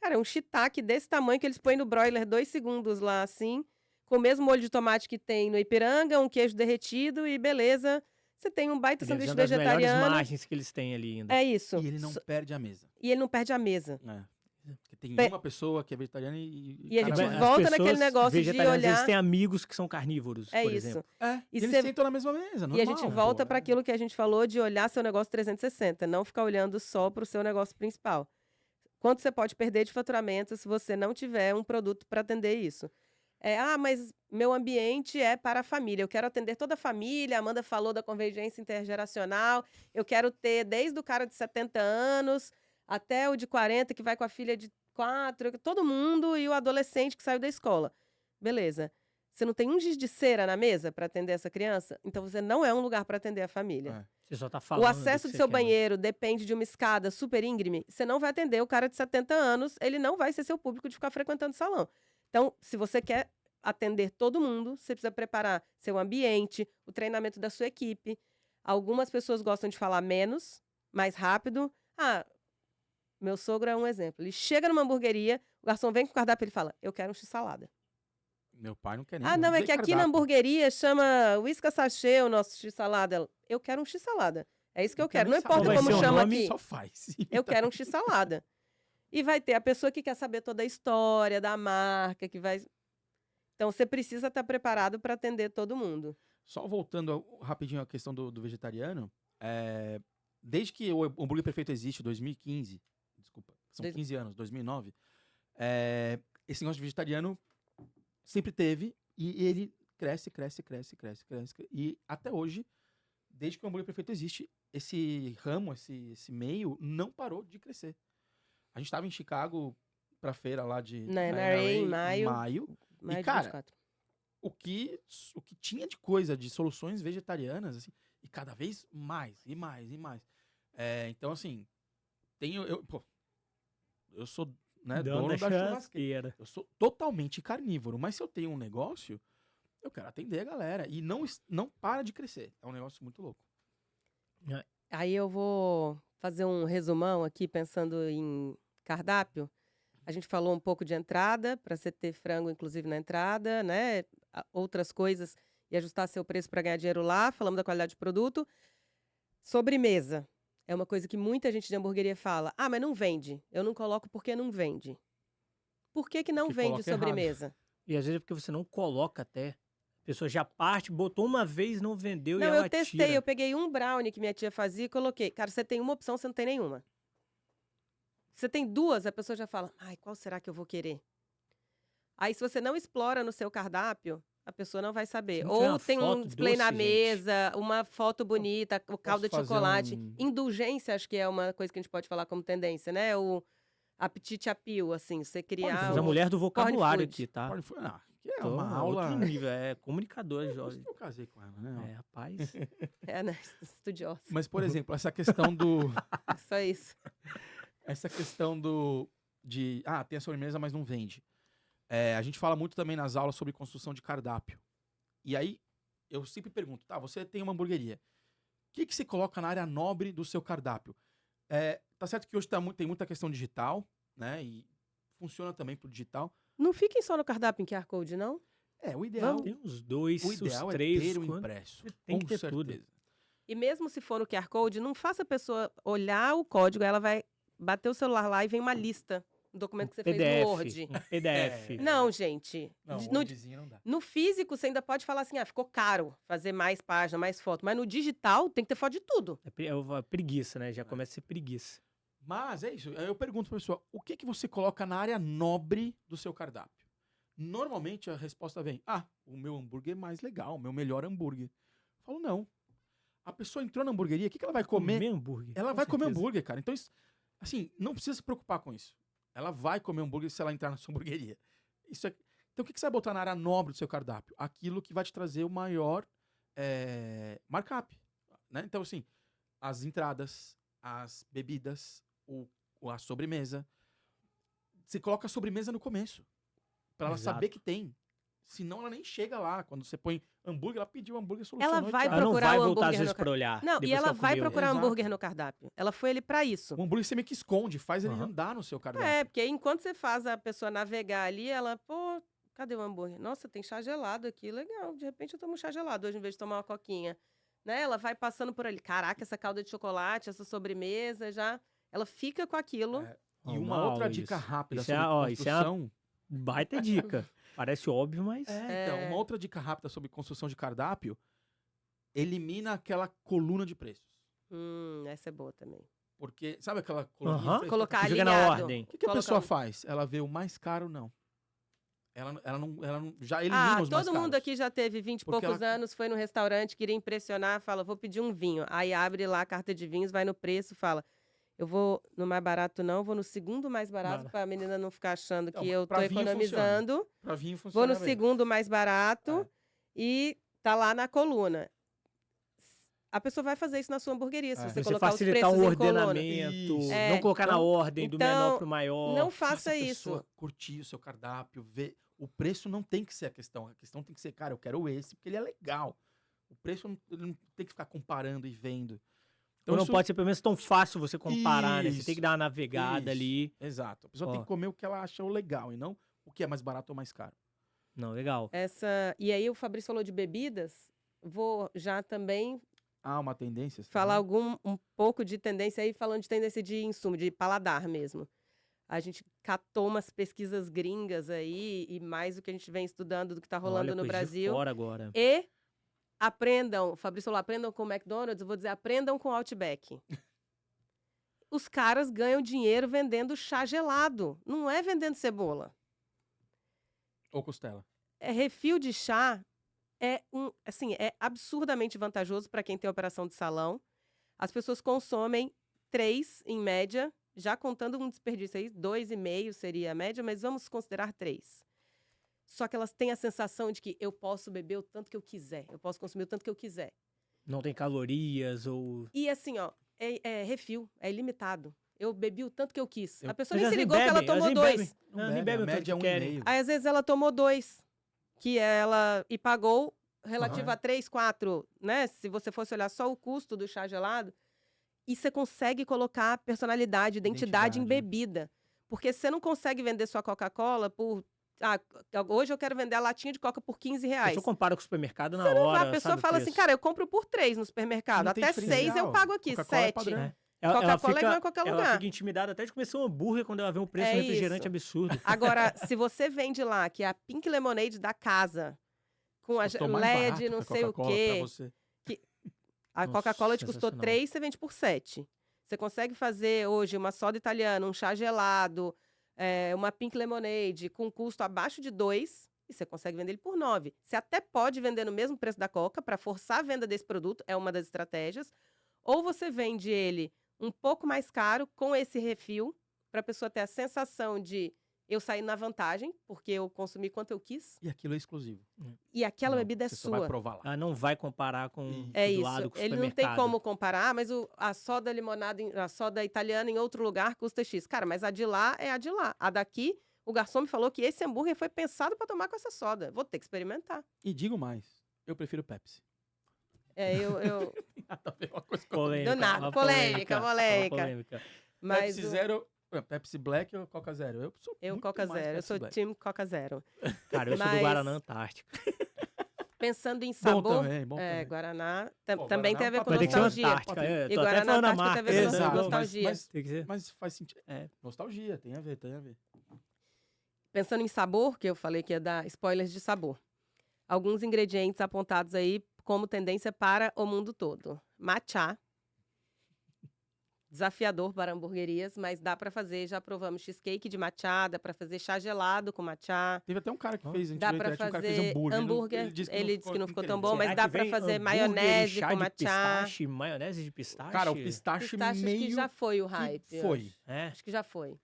Cara, é um shiitake desse tamanho que eles põem no broiler 2 segundos lá, assim, com o mesmo molho de tomate que tem no Ipiranga, um queijo derretido e beleza. Você tem um baita Eles sanduíche são das melhores vegetariano. margens que eles têm ali ainda. É isso. E ele não perde a mesa. E ele não perde a mesa. Porque tem Pe- uma pessoa que é vegetariana E a gente caramba, As volta pessoas naquele negócio de vegetarianas, olhar- Eles têm amigos que são carnívoros, É por isso. exemplo. E E eles cê- sentam na mesma mesa, normal. E a gente volta pô, para aquilo que a gente falou de olhar seu negócio 360, não ficar olhando só para o seu negócio principal. Quanto você pode perder de faturamento se você não tiver um produto para atender isso? Mas meu ambiente é para a família. Eu quero atender toda a família. A Amanda falou da convergência intergeracional. Eu quero ter desde o cara de 70 anos até o de 40 que vai com a filha de 4, todo mundo e o adolescente que saiu da escola. Beleza. Você não tem um giz de cera na mesa para atender essa criança? Então você não é um lugar para atender a família. Você só tá falando O acesso que do você seu quer, né? banheiro depende de uma escada super íngreme. Você não vai atender o cara de 70 anos, ele não vai ser seu público de ficar frequentando o salão. Então, se você quer atender todo mundo, você precisa preparar seu ambiente, o treinamento da sua equipe. Algumas pessoas gostam de falar menos, mais rápido. Meu sogro é um exemplo. Ele chega numa hamburgueria, o garçom vem com o cardápio e ele fala, eu quero um x-salada. Meu pai não quer nem Não, é dizer que aqui na cardápio. hamburgueria chama whisky sachê o nosso x-salada. Eu quero um x-salada. É isso que eu quero. Não nem sabe. importa Vai como ser o chama nome, aqui. Só faz. Eu quero um x-salada. E vai ter a pessoa que quer saber toda a história da marca, que vai... Então, você precisa estar preparado para atender todo mundo. Só voltando rapidinho à questão do vegetariano, desde que o Hambúrguer Perfeito existe, 2015, desculpa, são 15 anos, 2009, esse negócio de vegetariano sempre teve e ele cresce. E até hoje, desde que o Hambúrguer Perfeito existe, esse ramo, esse meio, não parou de crescer. A gente estava em Chicago pra feira lá de Na da NRA, em NRA, maio. Mais de cara, 24. o que tinha de coisa, de soluções vegetarianas, assim, e cada vez mais, e mais. Então, assim, eu sou dono da churrasqueira. Eu sou totalmente carnívoro, mas se eu tenho um negócio, eu quero atender a galera. E não para de crescer. É um negócio muito louco. Aí eu vou fazer um resumão aqui, pensando em cardápio. A gente falou um pouco de entrada, para você ter frango, inclusive, na entrada, né? Outras coisas e ajustar seu preço para ganhar dinheiro lá. Falamos da qualidade do produto. Sobremesa. É uma coisa que muita gente de hamburgueria fala. Mas não vende. Eu não coloco porque não vende. Por que não Porque vende coloca errado. sobremesa? E às vezes é porque você não coloca até. A pessoa já parte, botou uma vez, não vendeu e Não, ela eu testei. tira. Eu peguei um brownie que minha tia fazia e coloquei. Cara, você tem uma opção, você não tem nenhuma. Você tem duas, a pessoa já fala, qual será que eu vou querer? Aí, se você não explora no seu cardápio, a pessoa não vai saber. Se não tiver Ou uma tem um foto display na doce, gente. mesa, uma foto bonita, o caldo de fazer chocolate. um- Indulgência, acho que é uma coisa que a gente pode falar como tendência, né? O apetite appeal, assim, você Olha, criar... temos a mulher do vocabulário food. aqui, tá? Que aqui é Tô uma em aula. outro nível, é comunicador, Por isso Jorge. que eu casei com ela, né? É, rapaz. É, né? Estudiosa. Mas, por exemplo, essa questão do. Só isso. Essa questão de. Ah, tem a sobremesa, mas não vende. A gente fala muito também nas aulas sobre construção de cardápio. E aí, eu sempre pergunto, tá, você tem uma hamburgueria. O que você coloca na área nobre do seu cardápio? Tá certo que hoje tem muita questão digital, né? E funciona também pro digital. Não fiquem só no cardápio em QR Code, não? O ideal, Tem uns dois, o ideal os é três. ter o quanto- impresso. tem com que ter tudo. certeza. E mesmo se for no QR Code, não faça a pessoa olhar o código, ela vai bater o celular lá e vem uma lista, um documento que você fez no Word. Um PDF. Não, gente. Não, No, o Wordzinho não dá. no físico, você ainda pode falar assim, ficou caro fazer mais página, mais foto. Mas no digital, tem que ter foto de tudo. É preguiça, né? Já começa a ser preguiça. Mas é isso. Eu pergunto pra pessoa, o que você coloca na área nobre do seu cardápio? Normalmente a resposta vem, o meu hambúrguer é mais legal, o meu melhor hambúrguer. Eu falo, não. A pessoa entrou na hamburgueria, o que ela vai comer? Hambúrguer. Ela com vai comer certeza. hambúrguer, cara. Então, assim, não precisa se preocupar com isso. Ela vai comer hambúrguer se ela entrar na sua hamburgueria. Então, o que você vai botar na área nobre do seu cardápio? Aquilo que vai te trazer o maior markup. Né? Então, assim, as entradas, as bebidas, a sobremesa. Você coloca a sobremesa no começo. Pra ela Exato. saber que tem. Senão ela nem chega lá. Quando você põe hambúrguer, ela pediu hambúrguer, solucionou. Ela vai tchau. Ela não procurar vai o voltar às hambúrguer vezes no pra olhar. Não, e depois que ela vai comeu. procurar Exato. hambúrguer no cardápio. Ela foi ali pra isso. O hambúrguer você meio que esconde, faz ele Aham. andar no seu cardápio. Porque enquanto você faz a pessoa navegar ali, ela, pô, cadê o hambúrguer? Nossa, tem chá gelado aqui, legal. De repente eu tomo um chá gelado hoje, em vez de tomar uma coquinha. Né? Ela vai passando por ali. Caraca, essa calda de chocolate, essa sobremesa, já. Ela fica com aquilo. E Ó, uma outra dica rápida Isso é sobre isso é construção. uma baita dica. Parece óbvio, mas... Então, uma outra dica rápida sobre construção de cardápio, elimina aquela coluna de preços. Essa é boa também. Porque, sabe aquela coluna de Aham. preços? Colocar Que fica na alinhado. ordem. O que a Colocar pessoa um- faz? Ela vê o mais caro, não. Ela não já elimina os mais todo mundo caros. aqui já teve 20 e Porque poucos ela- anos, foi no restaurante, queria impressionar, fala, vou pedir um vinho. Aí abre lá a carta de vinhos, vai no preço, fala, eu vou no mais barato não, vou no segundo mais barato, Barato. para a menina não ficar achando Então, que eu tô pra vinho economizando. Pra vinho Vou funciona no bem. segundo mais barato É. e tá lá na coluna. A pessoa vai fazer isso na sua hamburgueria, se você Você colocar os facilitar preços um em coluna. ordenamento, Isso. É, não colocar na então- ordem do menor pro maior. Não faça a isso. pessoa curtir o seu cardápio, ver. O preço não tem que ser a questão. A questão tem que ser, cara, eu quero esse porque ele é legal. O preço ele não tem que ficar comparando e vendo. Então não isso- pode ser pelo menos tão fácil você comparar, né? Você tem Isso, que dar uma navegada isso. ali. Exato. A pessoa tem Ó. que comer o que ela acha legal e não o que é mais barato ou mais caro. Não, legal. E aí o Fabrício falou de bebidas, vou já também Uma tendência? você falar falou? um pouco de tendência aí, falando de tendência de insumo, de paladar mesmo. A gente catou umas pesquisas gringas aí, e mais o que a gente vem estudando do que tá rolando Olha, no coisa de Brasil. fora agora. E aprendam, o Fabrício falou, aprendam com o McDonald's, eu vou dizer, aprendam com o Outback. Os caras ganham dinheiro vendendo chá gelado, não é vendendo cebola. Ou costela. Refil de chá é absurdamente vantajoso para quem tem operação de salão. As pessoas consomem 3 em média, já contando um desperdício aí, 2,5 seria a média, mas vamos considerar 3. Só que elas têm a sensação de que eu posso beber o tanto que eu quiser, eu posso consumir o tanto que eu quiser. Não tem calorias ou... E assim, ó, é refil, é ilimitado. Eu bebi o tanto que eu quis. A pessoa Mas nem se elas ligou que ela bebem, tomou elas 2. bebem. Não, nem bebe, bebem a o tanto média é que querem. 1,5. Aí, às vezes, ela tomou 2, que ela... E pagou relativo a 3, 4, né? Se você fosse olhar só o custo do chá gelado. E você consegue colocar personalidade, identidade em Identidade, né? bebida. Porque você não consegue vender sua Coca-Cola por... hoje eu quero vender a latinha de Coca por R$15. A pessoa compara com o supermercado na Você não hora, vai, a pessoa sabe o fala assim, preço. cara, eu compro por 3 no supermercado. Não tem Até 6 eu diferencial. pago aqui, Coca-Cola é 7. padrão. É. Coca-Cola é fica, igual em qualquer ela lugar. fica intimidada até de comer um hambúrguer quando ela vê um preço É de refrigerante isso. absurdo. Agora, se você vende lá, que é a Pink Lemonade da casa, com a Custou mais geleia barato de não que a sei o Coca-Cola pra quê. você. A Nossa, Coca-Cola te custou sensacional. 3, você vende por 7. Você consegue fazer hoje uma soda italiana, um chá gelado, uma Pink Lemonade com custo abaixo de 2 e você consegue vender ele por 9. Você até pode vender no mesmo preço da Coca para forçar a venda desse produto, é uma das estratégias. Ou você vende ele um pouco mais caro com esse refil para a pessoa ter a sensação de Eu saí na vantagem, porque eu consumi quanto eu quis. E aquilo é exclusivo. E aquela Não, bebida é você só vai sua. provar lá. Ah, não vai comparar com Isso. É do isso. lado, com o Ele não tem supermercado. como comparar, mas a soda limonada, a soda italiana em outro lugar custa X. Cara, mas a de lá é a de lá. A daqui, o garçom me falou que esse hambúrguer foi pensado para tomar com essa soda. Vou ter que experimentar. E digo mais, eu prefiro Pepsi. Eu Nada a ver uma coisa com a Polêmica, Do nada. uma Polêmica, uma polêmica. polêmica. mas Pepsi o- Zero, Pepsi Black ou Coca Zero? Eu sou eu muito Coca mais Zero. Eu Pepsi sou Black. time Coca Zero. Cara, eu sou do Mas- Guaraná Antártica. Pensando em Bom sabor, também, bom também. Guaraná Pô, também Guaraná tem a é ver um com Mas tem que ser nostalgia. Antártica. É, E tô até Guaraná falando a Antártica marca. tem a ver com Exato, nostalgia. mas Tem que ser. Mas faz sentido. É, nostalgia, tem a ver, tem a ver. Pensando em sabor, que eu falei que ia dar spoilers de sabor. Alguns ingredientes apontados aí como tendência para o mundo todo. Matcha. Desafiador para hamburguerias, mas dá para fazer. Já provamos cheesecake de matcha, dá para fazer chá gelado com matcha. Teve até um cara que fez, a gente Dá viu na para internet, um cara que fez fazer hambúrguer. hambúrguer. Ele disse que não ficou tão bom, mas Será dá que para vem fazer hambúrguer e maionese chá com de matcha. pistache, maionese de pistache? Cara, o pistache Pistache acho meio que já foi o que hype. eu foi. acho. É. Acho que já foi.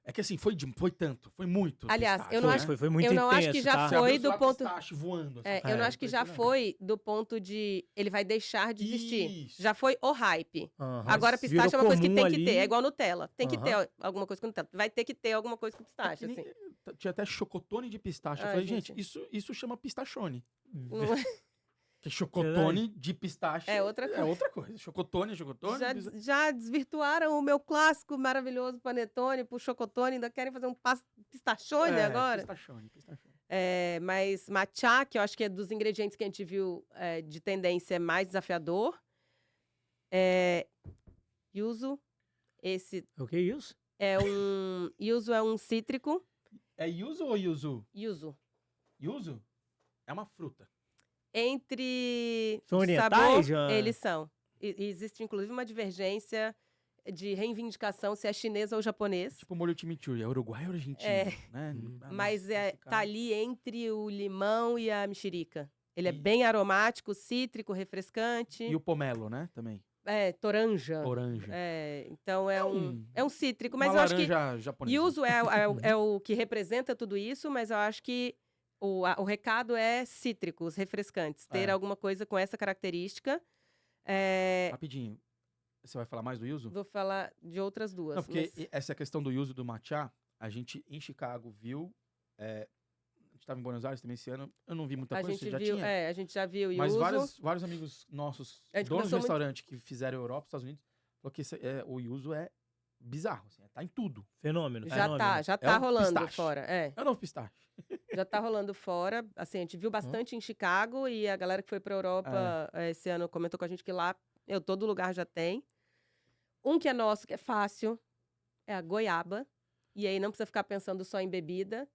É que assim, foi tanto, foi muito. Aliás, pistache, eu não né? acho- Foi muito eu não acho intenso, que já tá? Você foi abriu, sei do lá, ponto- pistache voando. assim. Eu não acho que já impressionante. foi do ponto de ele vai deixar de existir. Isso. Já foi o hype. Aham. Agora, Virou pistache é uma coisa que tem comum que ter. ali. É igual Nutella. Tem que Aham. ter alguma coisa com Nutella. Vai ter que ter alguma coisa com pistache, Que nem- assim. Tinha até chocotone de pistache. Eu Ai, falei, gente. gente, isso chama pistachone. Não é- Que chocotone de pistache É outra coisa. É outra coisa. Chocotone, chocotone. Já desvirtuaram o meu clássico maravilhoso panetone pro chocotone. Ainda querem fazer um pistachone agora. Pistachone. Mas matcha, que eu acho que é dos ingredientes que a gente viu de tendência é mais desafiador. Yuzu. Esse O que é isso? Yuzu é um cítrico. É yuzu ou yuzu? Yuzu. Yuzu é uma fruta. Entre São orientais, sabor, já? eles são. E existe, inclusive, uma divergência de reivindicação se é chinês ou japonês. Tipo molho chimichurri. É uruguai ou argentino? É. Né? Mas Nesse tá caso- ali entre o limão e a mexerica. Ele é E- bem aromático, cítrico, refrescante. E o pomelo, né? Também. Toranja. Oranja. Então é um cítrico. Mas uma eu acho que laranja japonesa. Yuzu é o que representa tudo isso, mas eu acho que o recado é cítricos, refrescantes. Ter É. alguma coisa com essa característica. Rapidinho. Você vai falar mais do yuzu? Vou falar de outras duas. Não, porque mas- essa questão do yuzu do matcha, a gente em Chicago viu. A gente estava em Buenos Aires também esse ano. Eu não vi muita a coisa, gente você já viu, tinha. a gente já viu Mas Yuzu. vários amigos nossos, A gente donos de conversou muito- restaurante que fizeram Europa, Estados Unidos, falou que o yuzu é bizarro, assim, tá em tudo. Fenômeno. Já fenômeno. tá um rolando pistache. fora. É o novo pistache. Já tá rolando fora. Assim, a gente viu bastante em Chicago e a galera que foi pra Europa esse ano comentou com a gente que lá, todo lugar já tem. Um que é nosso, que é fácil, é a goiaba. E aí não precisa ficar pensando só em bebida.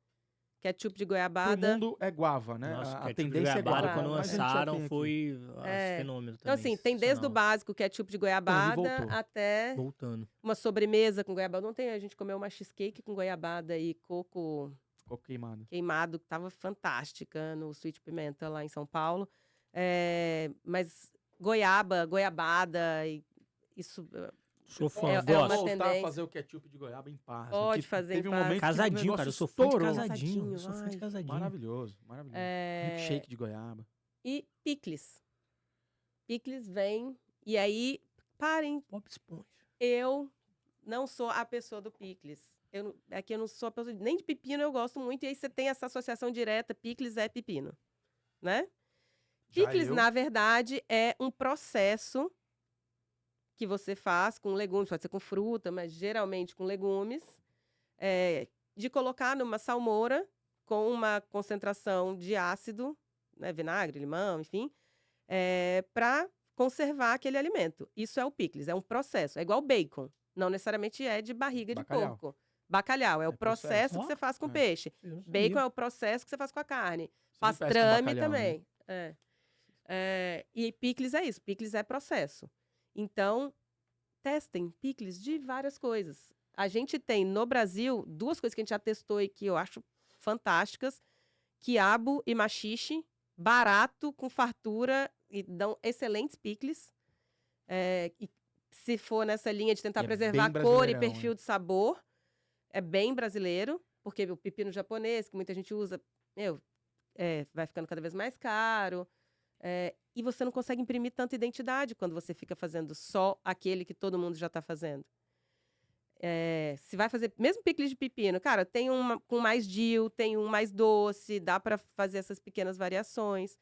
Ketchup de Pro goiabada. mundo é guava, né? Nossa, a ketchup de tendência é goiabada, guava. quando mas a gente já lançaram, tem aqui. foi É. fenômeno Então, também. assim, tem desde o sensacional. básico, ketchup de goiabada, voltou. até Voltando. uma sobremesa com goiabada. Ontem a gente comeu uma cheesecake com goiabada e coco Ficou queimado. queimado, que tava fantástica no Sweet Pimenta, lá em São Paulo. Mas goiabada, isso Sou fã, É Vamos uma gosto. voltar a tendência. fazer o ketchup de goiaba em paz. Pode porque fazer teve em um paz. momento que o Casadinho, negócio cara. Eu sou fã de estourou. casadinho. Eu sou fã de Ai. casadinho. Maravilhoso. É, Milkshake de goiaba. E picles. Picles vem, e aí, parem, Pop Esponja. eu não sou a pessoa do picles. Eu não sou a pessoa, nem de pepino eu gosto muito, e aí você tem essa associação direta, picles é pepino, né? Já Picles, eu- na verdade, é um processo que você faz com legumes, pode ser com fruta, mas geralmente com legumes, de colocar numa salmoura com uma concentração de ácido, né, vinagre, limão, enfim, para conservar aquele alimento. Isso é o picles, é um processo. É igual bacon, não necessariamente é de barriga Bacalhau. de porco. Bacalhau é o processo. processo que Ó, você faz com é. peixe. Eu não Bacon sabia. é o processo que você faz com a carne. Você não pesca um Pastrame bacalhau, né? também. E picles é isso, picles é processo. Então, testem picles de várias coisas. A gente tem no Brasil duas coisas que a gente já testou e que eu acho fantásticas: quiabo e maxixe, barato, com fartura, e dão excelentes picles. E se for nessa linha de tentar E é preservar bem a cor e brasileirão, perfil de sabor, é bem brasileiro, porque o pepino japonês, que muita gente usa, vai ficando cada vez mais caro. E você não consegue imprimir tanta identidade quando você fica fazendo só aquele que todo mundo já está fazendo. Se vai fazer, mesmo picles de pepino, cara, tem um com mais dill, tem um mais doce, dá para fazer essas pequenas variações.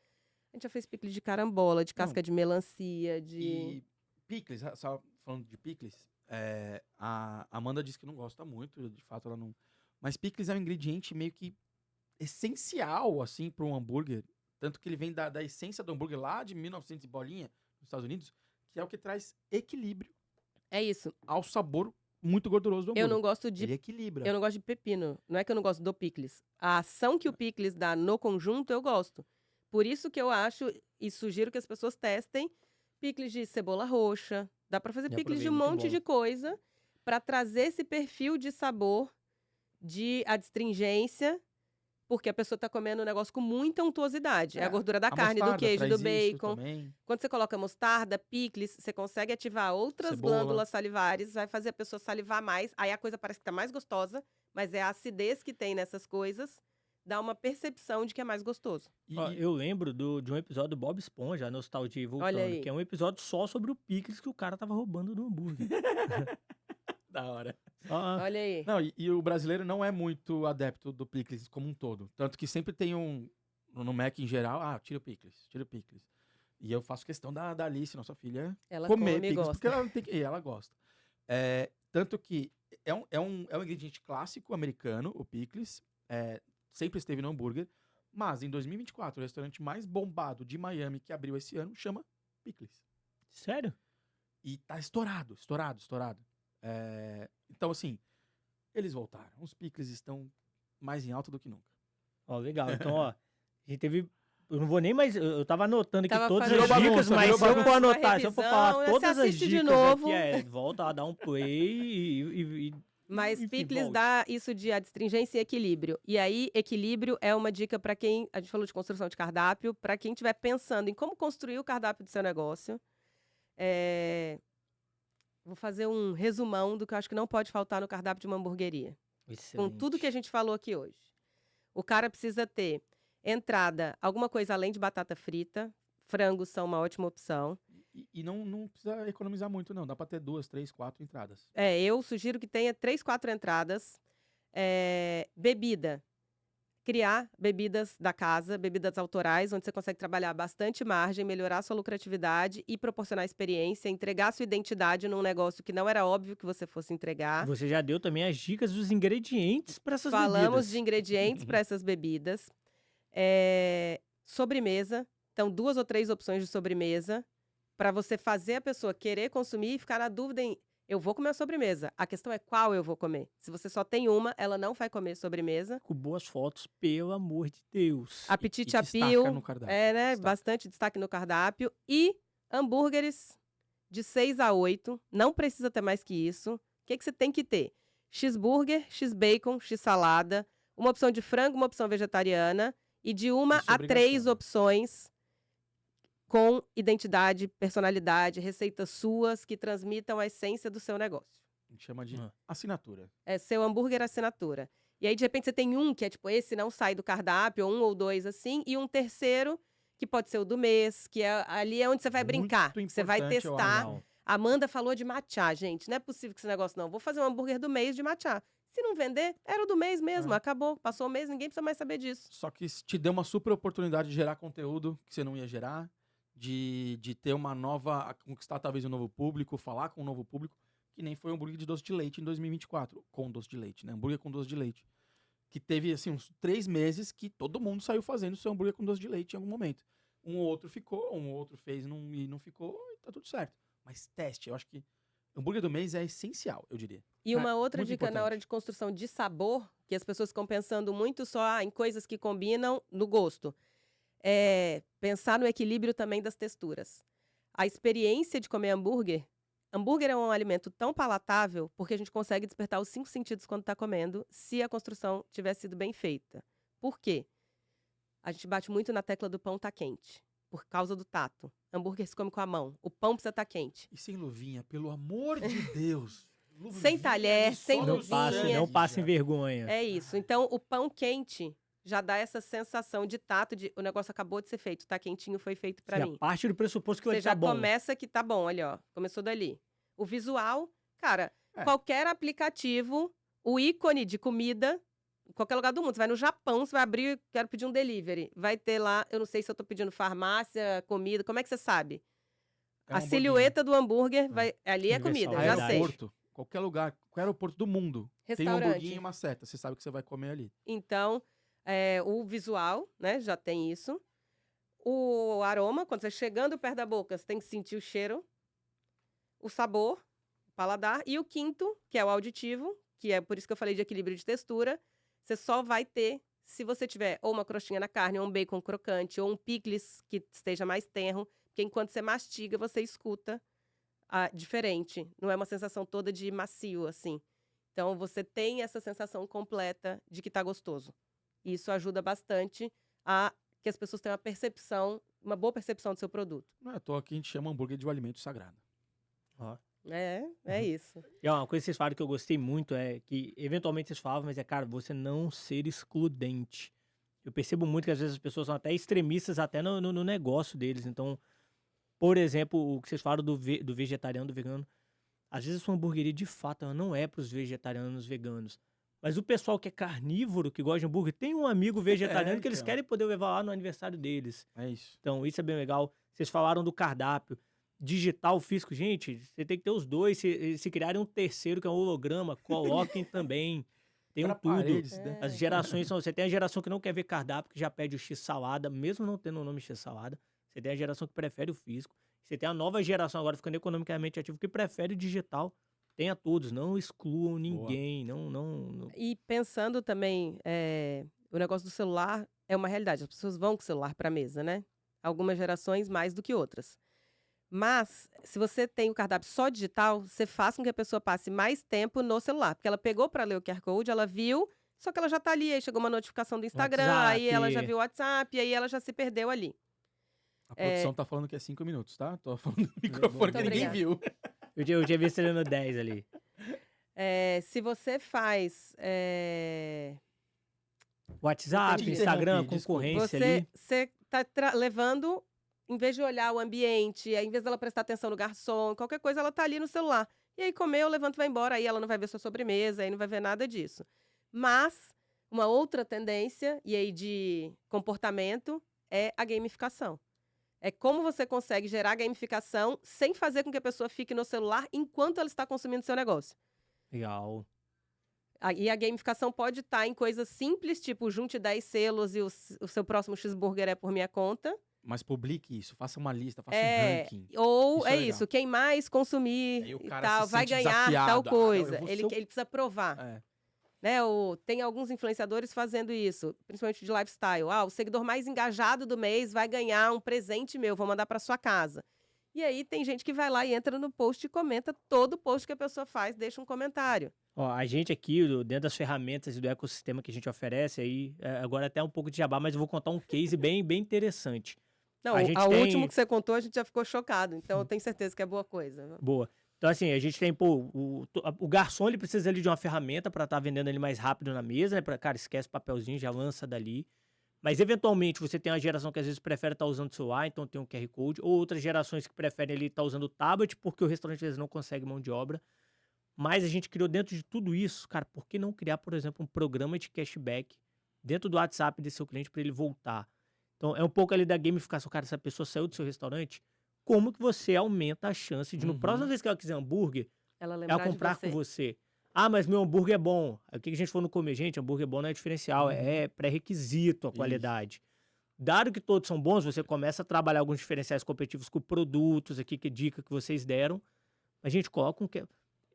A gente já fez picles de carambola, de casca de melancia, E picles, só falando de picles, a Amanda disse que não gosta muito, de fato ela não... Mas picles é um ingrediente meio que essencial, assim, para um hambúrguer. Tanto que ele vem da essência do hambúrguer lá de 1900 e bolinha, nos Estados Unidos, que é o que traz equilíbrio É isso. ao sabor muito gorduroso do hambúrguer. Eu não gosto de Ele equilibra. Eu não gosto de pepino. Não é que eu não gosto do picles. A ação que o picles dá no conjunto, eu gosto. Por isso que eu acho e sugiro que as pessoas testem picles de cebola roxa. Dá pra fazer E picles de um aproveita, monte muito de coisa pra trazer esse perfil de sabor, de adstringência, porque a pessoa tá comendo um negócio com muita untuosidade. É a gordura da carne, do mostarda queijo, traz do isso bacon. também. Quando você coloca mostarda, picles, você consegue ativar outras Cebola. glândulas salivares, vai fazer a pessoa salivar mais, aí a coisa parece que tá mais gostosa, mas é a acidez que tem nessas coisas, dá uma percepção de que é mais gostoso. Ó, eu lembro de um episódio do Bob Esponja, a nostalgia voltando, Olha aí. que é um episódio só sobre o picles que o cara tava roubando do hambúrguer. Da hora. Olha aí. Não, e o brasileiro não é muito adepto do picles como um todo. Tanto que sempre tem no Mac em geral, tira o picles, tira o picles. E eu faço questão da Alice, nossa filha, Ela comer come e picles, gosta. porque ela, não tem, ela gosta. Tanto que é um ingrediente clássico americano, o picles. Sempre esteve no hambúrguer. Mas em 2024, o restaurante mais bombado de Miami que abriu esse ano chama Picles. Sério? E tá estourado. Então, assim, eles voltaram. Os picles estão mais em alta do que nunca. Ó, legal. Então, ó, a gente teve... Eu não vou nem mais... Eu tava anotando aqui Tava todas fazendo as dicas, bagunça, mas virou se eu for bagunça. anotar, se eu for falar Revisão, todas você as assiste de dicas novo. aqui, volta lá, dá um play e Mas enfim, picles volte. dá isso de adstringência e equilíbrio. E aí, equilíbrio é uma dica para quem... A gente falou de construção de cardápio. Para quem estiver pensando em como construir o cardápio do seu negócio. Vou fazer um resumão do que eu acho que não pode faltar no cardápio de uma hamburgueria. Com tudo que a gente falou aqui hoje. O cara precisa ter entrada, alguma coisa além de batata frita. Frangos são uma ótima opção. E não precisa economizar muito, não. Dá pra ter 2, 3, 4 entradas. Eu sugiro que tenha 3, 4 entradas. Bebida. Criar bebidas da casa, bebidas autorais, onde você consegue trabalhar bastante margem, melhorar a sua lucratividade e proporcionar experiência, entregar a sua identidade num negócio que não era óbvio que você fosse entregar. Você já deu também as dicas dos ingredientes para essas bebidas. Falamos de ingredientes para essas bebidas. Sobremesa. Então, 2 ou 3 opções de sobremesa para você fazer a pessoa querer consumir e ficar na dúvida em eu vou comer a sobremesa. A questão é qual eu vou comer. Se você só tem uma, ela não vai comer sobremesa. Com boas fotos, pelo amor de Deus. Apetite E a destaca pio. no cardápio. Né? Destaca. Bastante destaque no cardápio. E hambúrgueres de 6 a 8. Não precisa ter mais que isso. O que você tem que ter? X-burger, X-bacon, X-salada. Uma opção de frango, uma opção vegetariana. E de 1 Isso é a 3 obrigação. opções com identidade, personalidade, receitas suas que transmitam a essência do seu negócio. A gente chama de assinatura. É seu hambúrguer assinatura. E aí, de repente, você tem um que é tipo, esse não sai do cardápio, ou 1 ou 2 assim, e um terceiro, que pode ser o do mês, que ali é onde você vai brincar. Muito Você vai importante, eu testar. acho. Amanda falou de matcha, gente. Não é possível que esse negócio não. Vou fazer um hambúrguer do mês de matcha. Se não vender, era o do mês mesmo. Acabou. Passou o mês, ninguém precisa mais saber disso. Só que te deu uma super oportunidade de gerar conteúdo que você não ia gerar, de ter uma nova, conquistar talvez um novo público, falar com um novo público, que nem foi o hambúrguer de doce de leite em 2024, com doce de leite, né? Hambúrguer com doce de leite. Que teve, assim, uns 3 meses que todo mundo saiu fazendo seu hambúrguer com doce de leite em algum momento. Um ou outro ficou, um ou outro fez e não ficou, e tá tudo certo. Mas teste, eu acho que hambúrguer do mês é essencial, eu diria. E uma outra muito dica na importante. hora de construção de sabor, que as pessoas ficam pensando muito só em coisas que combinam no gosto. Pensar no equilíbrio também das texturas. A experiência de comer hambúrguer é um alimento tão palatável porque a gente consegue despertar os 5 sentidos quando está comendo, se a construção tiver sido bem feita. Por quê? A gente bate muito na tecla do pão tá quente, por causa do tato. Hambúrguer se come com a mão, o pão precisa estar quente. E sem luvinha, pelo amor de Deus. sem talher, sem Não luvinha. não passem vergonha. É isso. Então, o pão quente já dá essa sensação de tato, de o negócio acabou de ser feito, tá quentinho, foi feito pra Você mim. parte do pressuposto que vai Você estar já bom. começa que tá bom, olha, ó, começou dali. O visual, cara, É. qualquer aplicativo, o ícone de comida, em qualquer lugar do mundo, você vai no Japão, você vai abrir, quero pedir um delivery, vai ter lá, eu não sei se eu tô pedindo farmácia, comida, como é que você sabe? É um A hamburguinho. silhueta do hambúrguer, ali é Universal, comida, eu já verdade. sei. Aeroporto, qualquer lugar, qualquer aeroporto do mundo, tem um Restaurante. hamburguinho e uma seta. Você sabe que você vai comer ali. Então, o visual, né, já tem isso. O aroma, quando você chegando perto da boca, você tem que sentir o cheiro, o sabor, o paladar. E o quinto, que é o auditivo, que é por isso que eu falei de equilíbrio de textura, você só vai ter se você tiver ou uma crostinha na carne, ou um bacon crocante, ou um picles que esteja mais tenro, porque enquanto você mastiga, você escuta diferente. Não é uma sensação toda de macio, assim. Então, você tem essa sensação completa de que tá gostoso. E isso ajuda bastante a que as pessoas tenham uma boa percepção do seu produto. Não é à toa que a gente chama hambúrguer de um alimento sagrado. Ó. É isso. E ó, uma coisa que vocês falaram que eu gostei muito é que, eventualmente, vocês falavam, mas cara, você não ser excludente. Eu percebo muito que às vezes as pessoas são até extremistas até no negócio deles. Então, por exemplo, o que vocês falaram do vegetariano, do vegano, às vezes a sua hamburgueria, de fato, ela não é para os vegetarianos veganos. Mas o pessoal que é carnívoro, que gosta de hambúrguer, tem um amigo vegetariano que eles então. querem poder levar lá no aniversário deles. É isso. Então, isso é bem legal. Vocês falaram do cardápio. Digital, físico, gente, você tem que ter os dois. Se criarem um terceiro, que é um holograma, coloquem também. Tem Pra tudo. paredes, né? As gerações são. Você tem a geração que não quer ver cardápio, que já pede o X-salada, mesmo não tendo o nome X-salada. Você tem a geração que prefere o físico. Você tem a nova geração agora ficando economicamente ativo, que prefere o digital. Tenha todos, não excluam ninguém. Não. E pensando também, o negócio do celular é uma realidade. As pessoas vão com o celular para a mesa, né? Algumas gerações mais do que outras. Mas, se você tem o cardápio só digital, você faz com que a pessoa passe mais tempo no celular. Porque ela pegou para ler o QR Code, ela viu, só que ela já tá ali, aí chegou uma notificação do Instagram, aí ela já viu o WhatsApp, aí ela já se perdeu ali. A produção tá falando que é 5 minutos, tá? Tô falando no microfone Muito que ninguém viu. Eu tinha visto ele no 10 ali. Se você faz... WhatsApp, Te Instagram, interrompi, desculpa. concorrência ali. Você tá levando, em vez de olhar o ambiente, em vez dela prestar atenção no garçom, qualquer coisa, ela tá ali no celular. E aí comeu, levanta e vai embora, aí ela não vai ver sua sobremesa, aí não vai ver nada disso. Mas, uma outra tendência, e aí de comportamento, é a gamificação. É como você consegue gerar gamificação sem fazer com que a pessoa fique no celular enquanto ela está consumindo seu negócio. Legal. E a gamificação pode estar em coisas simples, tipo junte 10 selos e o seu próximo cheeseburger é por minha conta. Mas publique isso, faça uma lista, faça um ranking. Ou Isso é é legal. isso, quem mais consumir Aí o e cara tal, se vai sente ganhar desafiado. tal Ah, coisa. eu vou Ele ser o- ele precisa provar. É. Né? Tem alguns influenciadores fazendo isso, principalmente de lifestyle. O seguidor mais engajado do mês vai ganhar um presente meu, vou mandar para sua casa. E aí tem gente que vai lá e entra no post e comenta todo post que a pessoa faz, deixa um comentário. Ó, a gente aqui, dentro das ferramentas e do ecossistema que a gente oferece, aí, agora até um pouco de jabá, mas eu vou contar um case bem interessante. Não, A gente a tem- última que você contou, a gente já ficou chocado. Então, eu tenho certeza que é boa coisa. Boa. Então, assim, a gente tem, o garçom, ele precisa ali de uma ferramenta para estar vendendo ele mais rápido na mesa, né? Cara, esquece o papelzinho, já lança dali. Mas, eventualmente, você tem uma geração que às vezes prefere estar usando o celular, então tem um QR Code, ou outras gerações que preferem ali estar usando o tablet, porque o restaurante às vezes não consegue mão de obra. Mas a gente criou dentro de tudo isso, cara, por que não criar, por exemplo, um programa de cashback dentro do WhatsApp desse seu cliente para ele voltar? Então, é um pouco ali da gamificação. Cara, se a pessoa saiu do seu restaurante, como que você aumenta a chance de, no próximo vez que ela quiser hambúrguer, Ela ela lembrar comprar de você. com você? Ah, mas meu hambúrguer é bom. Aí, o que a gente for no comer? Gente, hambúrguer bom não é diferencial, é pré-requisito a Isso. qualidade. Dado que todos são bons, você começa a trabalhar alguns diferenciais competitivos com produtos aqui, que dica que vocês deram. A gente coloca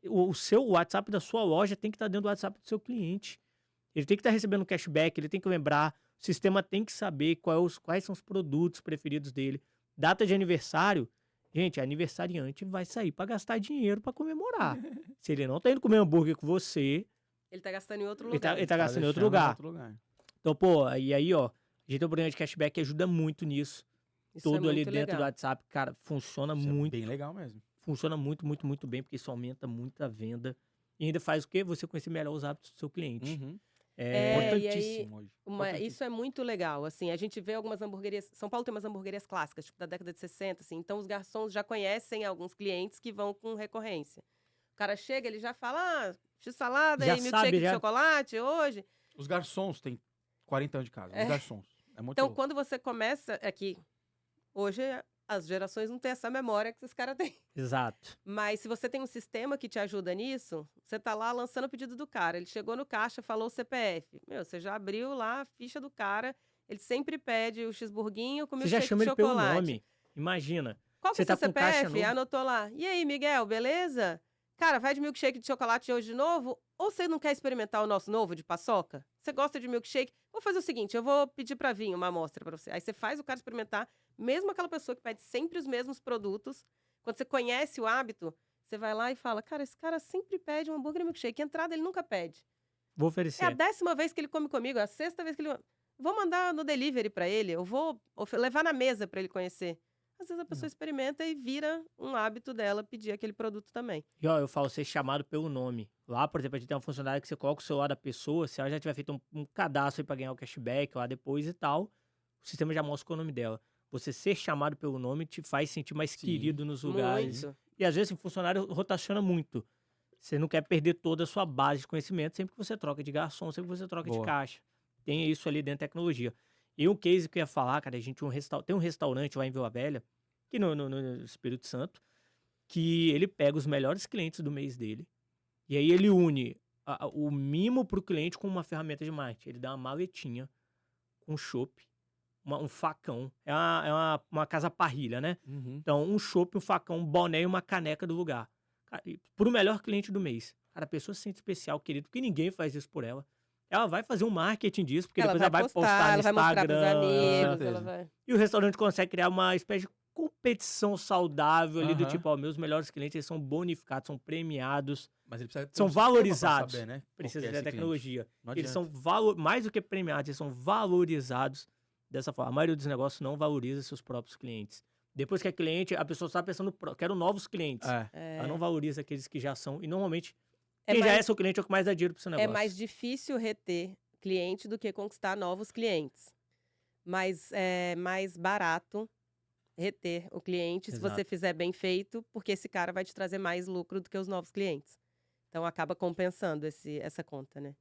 o seu WhatsApp da sua loja tem que estar dentro do WhatsApp do seu cliente. Ele tem que estar recebendo cashback, ele tem que lembrar, o sistema tem que saber quais são os produtos preferidos dele. Data de aniversário, gente, aniversariante vai sair para gastar dinheiro para comemorar. Se ele não tá indo comer hambúrguer com você, Ele tá gastando em outro ele lugar. tá gastando em outro deixando lugar. Então, pô, e aí, ó, a gente tem um programa de cashback que ajuda muito nisso. Isso é Tudo ali muito dentro do legal. WhatsApp, cara, funciona Isso é muito. bem legal mesmo. funciona muito, muito, muito bem, porque isso aumenta muito a venda. E ainda faz o quê? Você conhecer melhor os hábitos do seu cliente. Uhum. É, e aí, Importantíssimo hoje. isso é muito legal, assim, a gente vê algumas hamburguerias, São Paulo tem umas hamburguerias clássicas, tipo da década de 60, assim, então os garçons já conhecem alguns clientes que vão com recorrência. O cara chega, ele já fala, x-salada Já e sabe, milkshake de já. chocolate hoje. Os garçons têm 40 anos de casa. Os garçons. É muito Então, louco. quando você começa aqui, hoje as gerações não têm essa memória que esses caras têm. Exato. Mas se você tem um sistema que te ajuda nisso, você tá lá lançando o pedido do cara. Ele chegou no caixa, falou o CPF. Você já abriu lá a ficha do cara. Ele sempre pede o cheeseburguinho com Você já milkshake chama de ele pelo chocolate. nome. Imagina. Qual que Você é o seu tá com caixa CPF? novo. Anotou lá. E aí, Miguel, beleza? Cara, vai de milkshake de chocolate hoje de novo? Ou você não quer experimentar o nosso novo de paçoca? Você gosta de milkshake? Vou fazer o seguinte, eu vou pedir pra vir uma amostra pra você. Aí você faz o cara experimentar, mesmo aquela pessoa que pede sempre os mesmos produtos. Quando você conhece o hábito, você vai lá e fala, cara, esse cara sempre pede um hambúrguer e milkshake. Entrada ele nunca pede. Vou É a oferecer. 10ª vez que ele come comigo, é a 6ª vez que ele... Vou mandar no delivery pra ele, eu vou levar na mesa pra ele conhecer. Às vezes a pessoa experimenta e vira um hábito dela pedir aquele produto também. E ó, eu falo ser chamado pelo nome. Lá, por exemplo, a gente tem uma funcionária que você coloca o celular da pessoa, se ela já tiver feito um cadastro aí pra ganhar o cashback lá depois e tal, o sistema já mostra qual é o nome dela. Você ser chamado pelo nome te faz sentir mais Sim. querido nos lugares. Muito. E às vezes o funcionário rotaciona muito. Você não quer perder toda a sua base de conhecimento sempre que você troca de garçom, sempre que você troca de Boa. caixa. Tem isso ali dentro da tecnologia. E um case que eu ia falar, cara, a gente tem um restaurante lá em Vila Velha, aqui no Espírito Santo, que ele pega os melhores clientes do mês dele, e aí ele une o mimo pro cliente com uma ferramenta de marketing. Ele dá uma maletinha com chopp, um facão. É uma casa parrilha, né? Uhum. Então, um chopp, um facão, um boné e uma caneca do lugar. Cara, pro melhor cliente do mês. Cara, a pessoa se sente especial, querido, porque ninguém faz isso por ela. Ela vai fazer um marketing disso, porque depois ela vai postar no ela vai mostrar pros Instagram. amigos, certeza. ela vai... E o restaurante consegue criar uma espécie de competição saudável ali, do Aham. tipo, ó, meus melhores clientes, eles são bonificados, são premiados, Mas ele precisa ter são um sistema pra valorizados. saber, né? Qual Precisa que é ter esse cliente. tecnologia. Não Eles adianta. são mais do que premiados, eles são valorizados dessa forma. A maioria dos negócios não valoriza seus próprios clientes. Depois que é cliente, a pessoa está pensando, quero novos clientes. É. Ela não valoriza aqueles que já são. E normalmente, É quem já mais- é seu cliente é o que mais dá dinheiro pro seu É negócio. mais difícil reter cliente do que conquistar novos clientes. Mas é mais barato reter o cliente se Exato. você fizer bem feito, porque esse cara vai te trazer mais lucro do que os novos clientes. Então acaba compensando essa conta, né?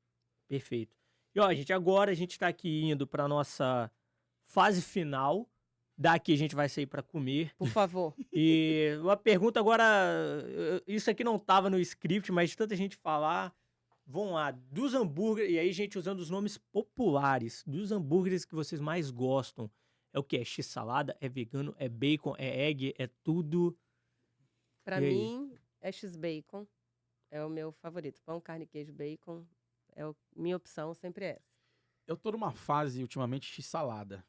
Perfeito. E ó, gente, agora a gente tá aqui indo pra nossa fase final. Daqui a gente vai sair pra comer. Por favor. E uma pergunta agora, isso aqui não tava no script, mas de tanta gente falar, vão lá, dos hambúrgueres, e aí gente usando os nomes populares, dos hambúrgueres que vocês mais gostam, é o que? É x-salada, é vegano, é bacon, é egg, é tudo? Pra E aí? mim, é X-Bacon. É o meu favorito. Pão, carne, queijo, bacon. Minha opção sempre é essa. Eu tô numa fase, ultimamente, x-salada.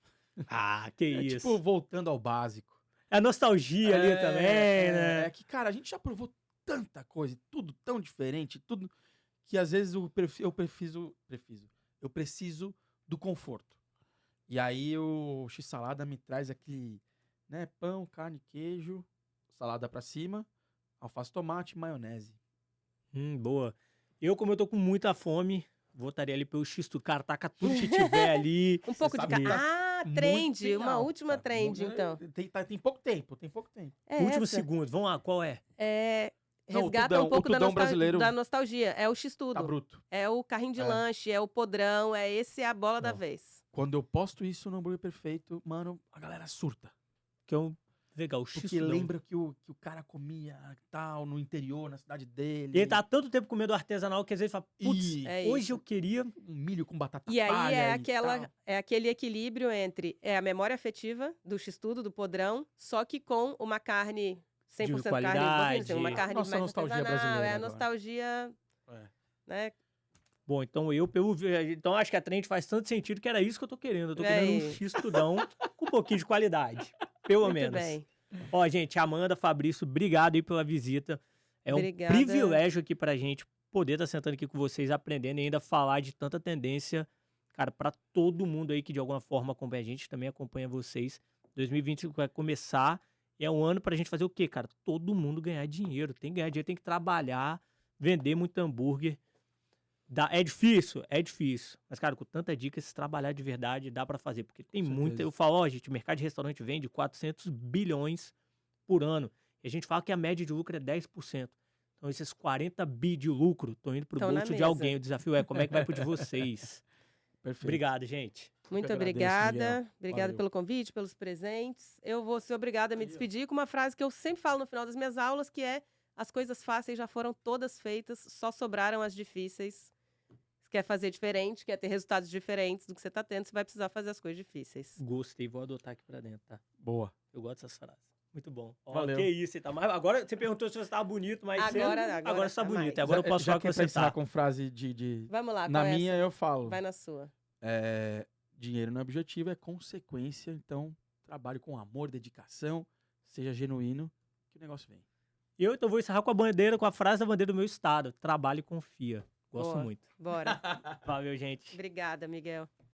Ah, que É isso. tipo, voltando ao básico. É a nostalgia ali também, né? É que, cara, a gente já provou tanta coisa, tudo tão diferente, tudo que às vezes eu preciso do conforto. E aí o x-salada me traz aquele, né, pão, carne, queijo, salada pra cima, alface, tomate, maionese. Boa. Como eu tô com muita fome, votaria ali pelo x-tudo. Cara, taca tudo que tiver ali. Um pouco de sabe que carne. tá Trend. muito em Uma alta. última trend, então. Tem pouco tempo, tem pouco tempo. É Último essa. segundo, vamos lá, qual é? Não, o Resgata tudão- um pouco o tudão brasileiro da nostalgia. É o X-Tudo. Tá bruto. É o carrinho de É. lanche, é o podrão, é a bola da Ó. vez. Quando eu posto isso no Hambúrguer Perfeito, mano, a galera surta. Que é o legal, o Porque x-tudão. lembra que o cara comia tal, no interior, na cidade dele. E ele tá há tanto tempo comendo artesanal que às vezes fala, putz, E É hoje isso. eu queria... um milho com batata E aí palha é e tal. aquele equilíbrio entre a memória afetiva do X-Tudo, do podrão, só que com uma carne 100% carne bovina, assim, uma qualidade. carne Nossa mais nostalgia artesanal, brasileira é a agora. nostalgia, É. né? Bom, então então acho que a trend faz tanto sentido que era isso que eu tô querendo. Eu tô É querendo um isso. x-tudão com um pouquinho de qualidade, pelo Muito menos. bem. Ó, gente, Amanda, Fabrício, obrigado aí pela visita. É um Obrigada. privilégio aqui pra gente poder estar sentando aqui com vocês, aprendendo e ainda falar de tanta tendência, cara, pra todo mundo aí que de alguma forma acompanha a gente, também acompanha vocês. 2025 vai começar E é um ano pra gente fazer o quê, cara? Todo mundo ganhar dinheiro. Tem que ganhar dinheiro, tem que trabalhar, vender muito hambúrguer. É difícil? É difícil. Mas, cara, com tanta dica, se trabalhar de verdade, dá pra fazer. Porque tem muita... certeza. Eu falo, ó, gente, o mercado de restaurante vende 400 bilhões por ano. E a gente fala que a média de lucro é 10%. Então, esses 40 bi de lucro estão indo pro Tão na bolso de mesa. alguém. O desafio é como é que vai pro de vocês. Perfeito. Obrigado, gente. Muito agradeço, obrigada. Miguel. Obrigada Valeu. pelo convite, pelos presentes. Eu vou ser obrigada a me despedir com uma frase que eu sempre falo no final das minhas aulas, que é: as coisas fáceis já foram todas feitas, só sobraram as difíceis. Se quer fazer diferente, quer ter resultados diferentes do que você está tendo, você vai precisar fazer as coisas difíceis. Gostei, vou adotar aqui pra dentro, tá? Boa. Eu gosto dessas frases. Muito bom. Ó, Valeu. Que isso, você tá mais... Agora você perguntou se você tava bonito, mas agora você tá tá bonito. mais. Agora eu posso Já falar que que é pra você encerrar tá. com frase de... Vamos lá, Na qual é minha essa? eu falo. Vai na sua. Dinheiro não é objetivo, é consequência. Então, trabalhe com amor, dedicação, seja genuíno, que o negócio vem. Eu então vou encerrar com a frase da bandeira do meu estado. Trabalhe e confia. Gosto Boa. muito. Bora. Valeu, gente. Obrigada, Miguel.